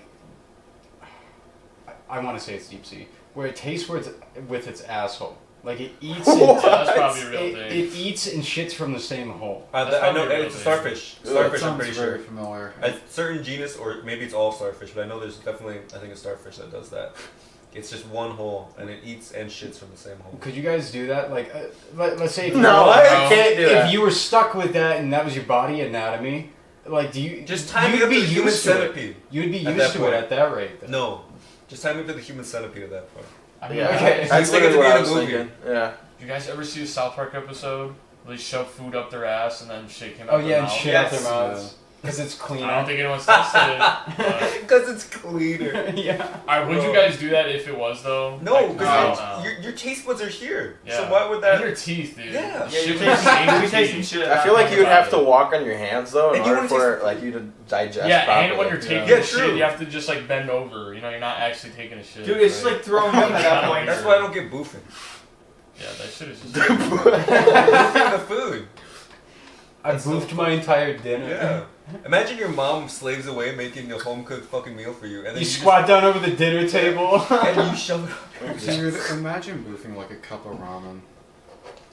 I want to say it's deep sea, where it tastes with its asshole. Like it eats. Yeah, that's probably a real It thing. eats and shits from the same hole. That's I know probably a real it's a thing. starfish. That Starfish, I'm sounds pretty very sure. familiar. A certain genus, or maybe it's all starfish, but I know there's definitely, I think, a starfish that does that. It's just one hole, and it eats and shits from the same hole. Could you guys do that? Like, let's say if you no, were, I can't do if that. you were stuck with that and that was your body anatomy, like, do you Just tie me you'd up to the human used to it. centipede. You'd be At used that to point. it at that rate. Though. No. Just tie me up to the human centipede at that point. I mean, Yeah, Okay. that's You think it's literally what gonna I be was in a movie. thinking. Yeah. You guys ever see a South Park episode where they shove food up their ass and then shit came out Oh their yeah, and mouth? shit out Yes. their mouths because it's cleaner. I don't think anyone's tested it. But... Because it's cleaner. yeah. Alright, would you guys do that if it was though? No, Like, because no. your taste buds are here. Yeah. So why would And that... your teeth, dude. Yeah. The Yeah, shit you would taste stain your you taste some teeth. shit. I feel like you would have to walk on your hands though in And you order wanna for like you to digest. Yeah, properly. and when you're taking Yeah, a shit, true. you have to just like bend over. You know, you're not actually taking a shit. Dude, it's just right? like throwing up at that point. That's why I don't get boofing. Yeah, that shit is just. Boofing the food. I That's so boofed my entire dinner. Yeah. Imagine your mom slaves away making a home cooked fucking meal for you, and then You just- squat down over the dinner table. and you shove it up. Dude, imagine boofing like a cup of ramen.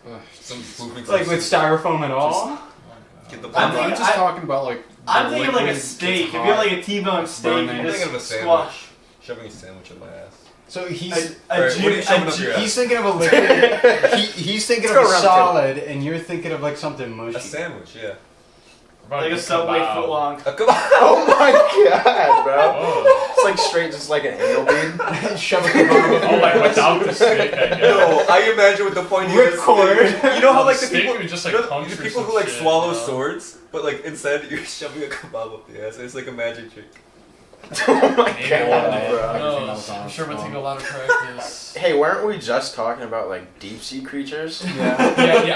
Ugh. Some boofing. like with styrofoam and all. Get the I'm I'm thinking- just I- talking about like. I'm the thinking like a liquid steak. If gets you have hot. like a T-bone steak, Burning. you I'm thinking of a just sandwich. squash. Shoving a sandwich in my ass. So he's Alright, what are you shoving up your ass? he's thinking of a liquid. He's thinking Let's of go a around solid, and you're thinking of like something mushy. A sandwich, yeah. Like a Subway foot long. Come on. Oh my god, bro! Oh. It's like straight, just like an anal bead. Shove a kebab. Oh, like without the stick, I guess. No, I imagine what the point Ripcord. You know how like the Stick people, would just, you like, know, the puncture people who some like shit, swallow you know? swords, but like instead you're shoving a kebab up the ass. It's like a magic trick. Oh my Maybe god, one day. bro! Who knows? Everything else I'm on sure it would its take a own. lot of practice. Hey, weren't we just talking about like deep sea creatures? Yeah,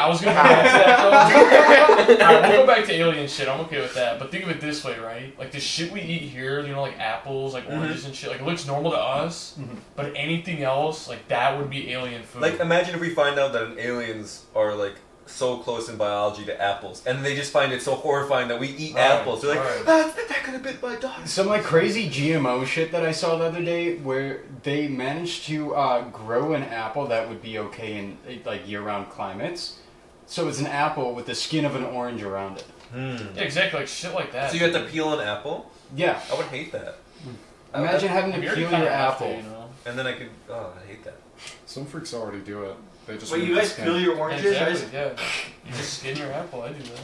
I was gonna go back to that though. Alright, we'll go back to alien shit. I'm okay with that. But think of it this way, right? Like the shit we eat here, you know, like apples, like oranges and shit, like it looks normal to us, but anything else, like that would be alien food. Like imagine if we find out that aliens are like so close in biology to apples, and they just find it so horrifying that we eat Right, apples. They're like, right. that could have been my dog. Some like crazy GMO shit that I saw the other day, where they managed to grow an apple that would be okay in like year-round climates. So it's an apple with the skin of an orange around it. yeah, exactly, like shit like that. So you have to peel an apple? Yeah. I would hate that. Imagine having to You already peel kinda your have to, apple. you know? And then I could. Oh, I hate that. Some freaks already do it. They just. Wait, remove you the guys skin. peel your oranges? I Exactly, just- yeah. You just skin your apple, I do that.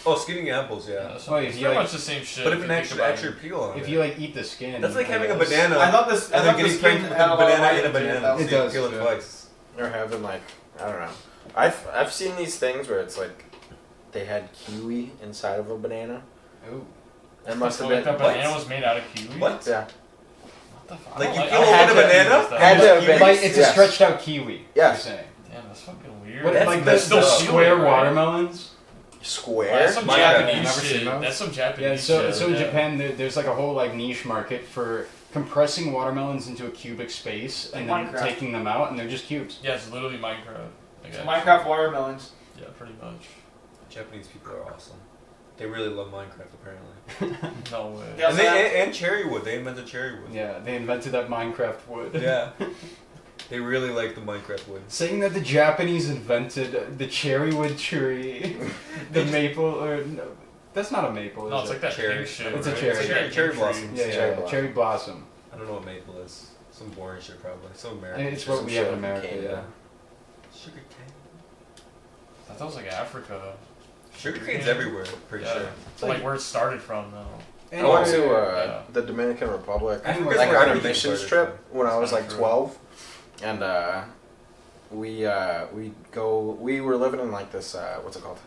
Oh, skinning apples, yeah. So Oh, if it's you pretty like- much the same shit. But if you an think actual about actual it. peel on If it. you like eat the skin. That's like I having a guess. banana. I thought this. I and then thought the getting skin pregnant with had a a lot of banana in a vitamin in banana. it. It So you does, peel it yeah. twice. Or having like, I don't know. I've seen these things where it's like they had kiwi inside of a banana. Ooh. It must have So, like, been. that banana was made out of kiwi? What? Yeah. What the fuck? Like, I you don't peel I open had a to banana? eat this Had to stuff. have been- Like it's Yes. a stretched out kiwi. Yes. You're saying. Damn, that's fucking weird. What, That's like messed the up. square Right? watermelons? Square. That's some My Japanese God. Never shit. seen those? That's some Japanese Yeah, shit. so in yeah. Japan, there's like a whole like niche market for compressing watermelons into a cubic space and then Minecraft. taking them out, and they're just cubes. Yeah, it's literally Minecraft. I guess. Minecraft watermelons. Yeah, pretty much. Japanese people are awesome. They really love Minecraft, apparently. No way. Yeah. And, and cherry wood. They invented cherry wood. Yeah, they invented that Minecraft wood. Yeah. They really like the Minecraft wood. Saying that the Japanese invented the cherry wood tree, the maple, or no, that's not a maple, is No, it's it? like that Cherry. pink shit. It's a right? cherry. It's like that Cherry pink blossom. tree. Yeah, yeah, Cherry yeah, blossom. cherry blossom. I don't know what maple is. Some boring shit, probably. Some And American it's shit. what some we have shit in from America. Canada. Yeah. Sugar cane. I thought it was like Africa. Sugarcane's everywhere, pretty sure. It's like where it started from, though. I went to Yeah. the Dominican Republic, Africa's like where on a everything missions started trip from. when I was like True. 12, and we were living in like this what's it called?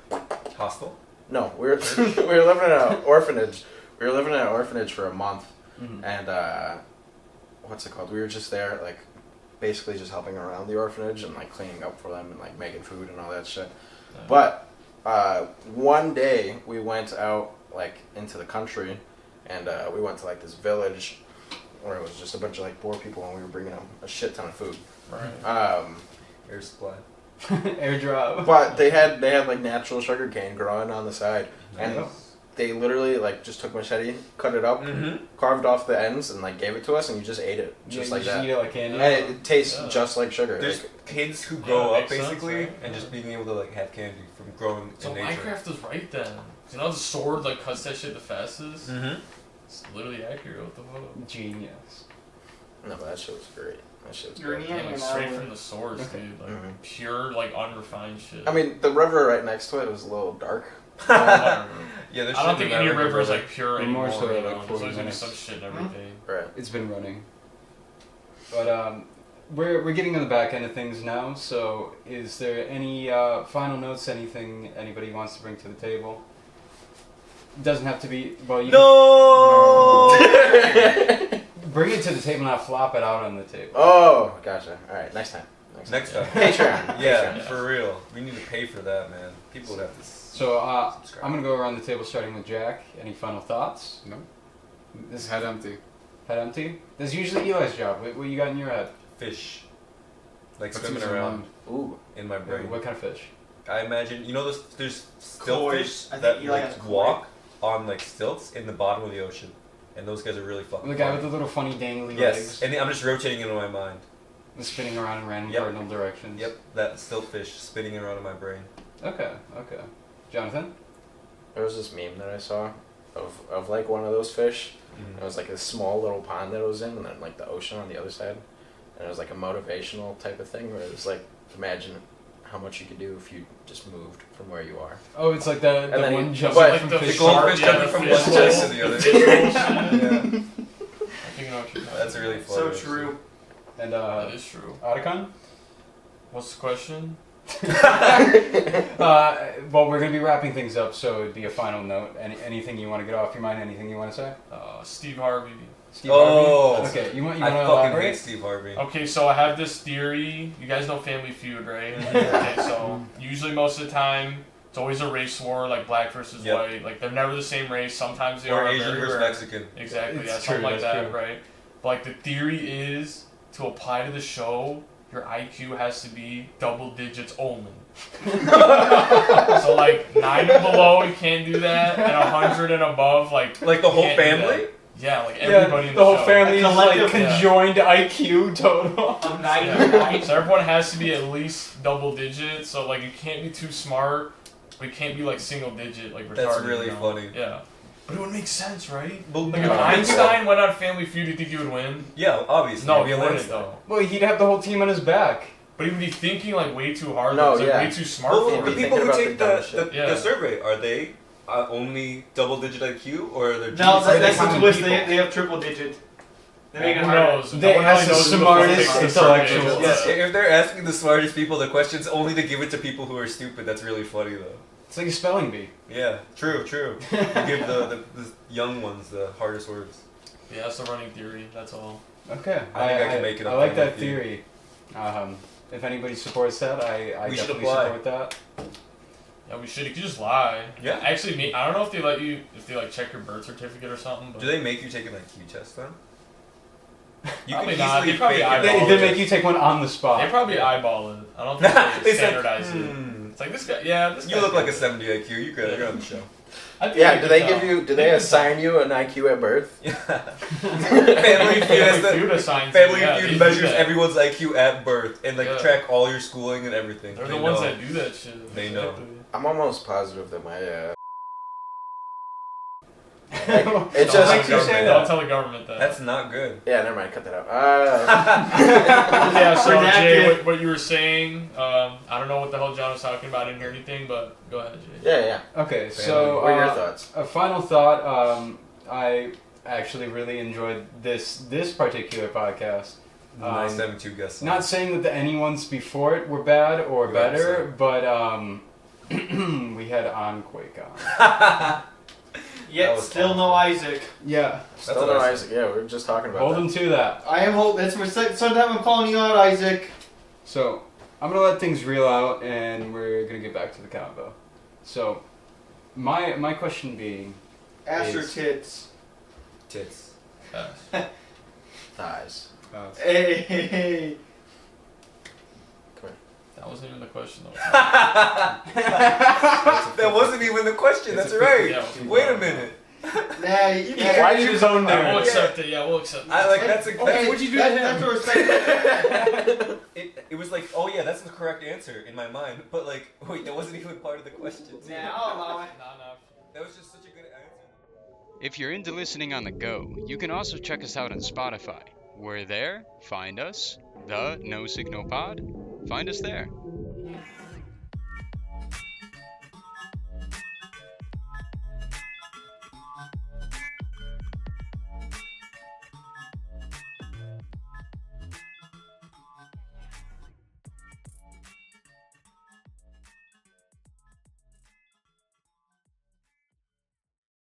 Hostel? No, we were we were living in an orphanage. We were living in an orphanage for a month, and what's it called? We were just there, like basically just helping around the orphanage and like cleaning up for them and like making food and all that shit. But one day we went out like into the country, and we went to like this village where it was just a bunch of like poor people, and we were bringing them a shit ton of food. Right. Air supply. Airdrop. But they had like natural sugar cane growing on the side, and Nice. they literally like just took machete, cut it up, carved off the ends, and like gave it to us, and you just ate it just like that. Eat it like candy. And it tastes Yeah. just like sugar. There's Like, kids who grow Yeah, up makes sense, basically right? and just being able to like have candy from growing So in nature. Minecraft is right then. You know the sword like cuts that shit the fastest? Mm-hmm. It's literally accurate. What the fuck? Genius. no, but that shit was great. That shit was You're great. in Yeah, like and straight out. from the source, Okay. dude. Like Mhm. pure, like unrefined shit. I mean, the river right next to it was a little dark. Whatever. Yeah, there's I don't think any river is like pure And more anymore. so, you like, know? There's 40 always gonna be minutes. some shit and everything. Right. It's been running. But we're getting to the back end of things now. So, is there any final notes? Anything anybody wants to bring to the table? Doesn't have to be. Well, you No! can bring it to the table, not flop it out on the table. Oh, gotcha. All right, next time. Next time. Patreon. Yeah, Patreon. for real. We need to pay for that, man. People would have to So subscribe. I'm gonna go around the table, starting with Jack. Any final thoughts? No. This Head empty. head empty. This is usually Eli's job. What you got in your head? Fish. Like What's swimming in your around mind? Ooh. in my brain. What kind of fish? I imagine, you know, there's stilt Koi. fish I think that Eli has like koi. walk on like stilts in the bottom of the ocean, and those guys are really fucking. The guy with funny. the little funny dangly Yes, legs, and I'm just rotating it in my mind. spinning around in random Yep. cardinal directions. Yep, that stilt fish spinning around in my brain. Okay. Jonathan. There was this meme that I saw of like one of those fish. It was like a small little pond that it was in, and then like the ocean on the other side. And it was like a motivational type of thing where it was like, imagine how much you could do if you just moved from where you are. Oh, it's like the then one he- jump but- Like from the fish. goldfish shark, jumping the from fish one place hole, to the other. fish hole shit. Yeah, I think I know what you're talking that's a really So funny. true. And That is true. Atakan. What's the question? Well, we're gonna be wrapping things up, so it'd be a final note. Anything you want to get off your mind? Anything you want to say? Steve Harvey. Steve Oh. Harvey? Okay. You want I to fucking elaborate? hate Steve Harvey. Okay, so I have this theory. You guys know Family Feud, right? Okay, so usually most of the time, it's always a race war, like black versus Yep. white. Like they're never the same race. Sometimes they Or are. Asian very versus rare. Mexican. Exactly, It's yeah, true, something like that's that, true. right? But like the theory is to apply to the show, your IQ has to be double digits only. So like 9 and below, you can't do that, and 100 and above, like Like the whole can't do family? that. Yeah, like everybody in the whole show. family is like Collective- conjoined IQ total. I'm Yeah. 99. So everyone has to be at least double digit. So like you can't be too smart, but you can't be like single digit, like retarded. That's really you know? funny. Yeah, but it would make sense, right? But Like if Einstein went on Family Feud, do you think he would win? Yeah, obviously. No, It'd he be wouldn't Einstein. though. Well, he'd have the whole team on his back. But he'd be thinking like way too hard. No, like, he's, like, yeah. way too smart Well, for the it. be people who thinking take about the the dumbest shit. Yeah. the survey, are they only double-digit IQ, or are they No, geniuses? that's the common twist. people. They have triple digit. They make it Who harder. knows? They No one ask really the knows who smartest fuck takes intellectuals. surveys. Yes, if they're asking the smartest people the questions only to give it to people who are stupid, that's really funny though. It's like a spelling bee. Yeah, true. You give the young ones the hardest words. Yeah, that's the running theory. That's all. Okay. I think I can make it I up like on that with you. theory. If anybody supports that, I We should definitely apply. support that. Yeah, we should. You could just lie. Yeah. Actually, I don't know if they let you, if they like check your birth certificate or something. But Do they make you take an IQ test then? You Probably can not. easily They probably fake it. eyeball They make you take one on the They spot. probably eyeball it. I don't think they They said, standardize it. It's like this guy. Yeah, this guy. You look like a 70 IQ. You could. You're on the show. I think Yeah, they do they could give tell. you? Do they assign you an IQ at birth? Family Feud is the Feud assigns Family it, yeah, they Feud do measures that. everyone's IQ at birth and like Yeah. track all your schooling and everything. They're They the ones know. that do that shit. They know. I'm almost positive that my It's Don't just tell makes the you say government- that? Don't tell the government that. That's not good. yeah. Never mind. Cut that out. Yeah, so Redacted. Jay, what you were saying, I don't know what the hell John was talking about. I didn't hear anything, but go ahead, Jay. Yeah. Okay, so What are your thoughts? a final thought. I actually really enjoyed this particular podcast. Nice having two guests. on. Not saying that the anyone's before it were bad or Right, better, but we had Onquake on. Yet That was still no Isaac. Yeah, Still what no I Isaac. Yeah, we were just talking about hold that. him to that. I am hope that's my sometime I'm calling you out, Isaac. So I'm gonna let things reel out, and we're gonna get back to the combo. So my question being, Ass or Is- tits. Tits. Thighs. Hey. That wasn't even the question, though. That wasn't even the question. That's right. Yeah, Wait a minute. Nah, yeah. why did you zone We'll there? accept it. Yeah, we'll accept it. I like that's a. Okay, That's what'd you do to him? That's a respect. it was like, oh yeah, that's the correct answer in my mind. But like, wait, that wasn't even part of the question. Nah, I'll allow it. That was just such a good answer. If you're into listening on the go, you can also check us out on Spotify. We're there. Find us. The NoSignalpod. Find us there.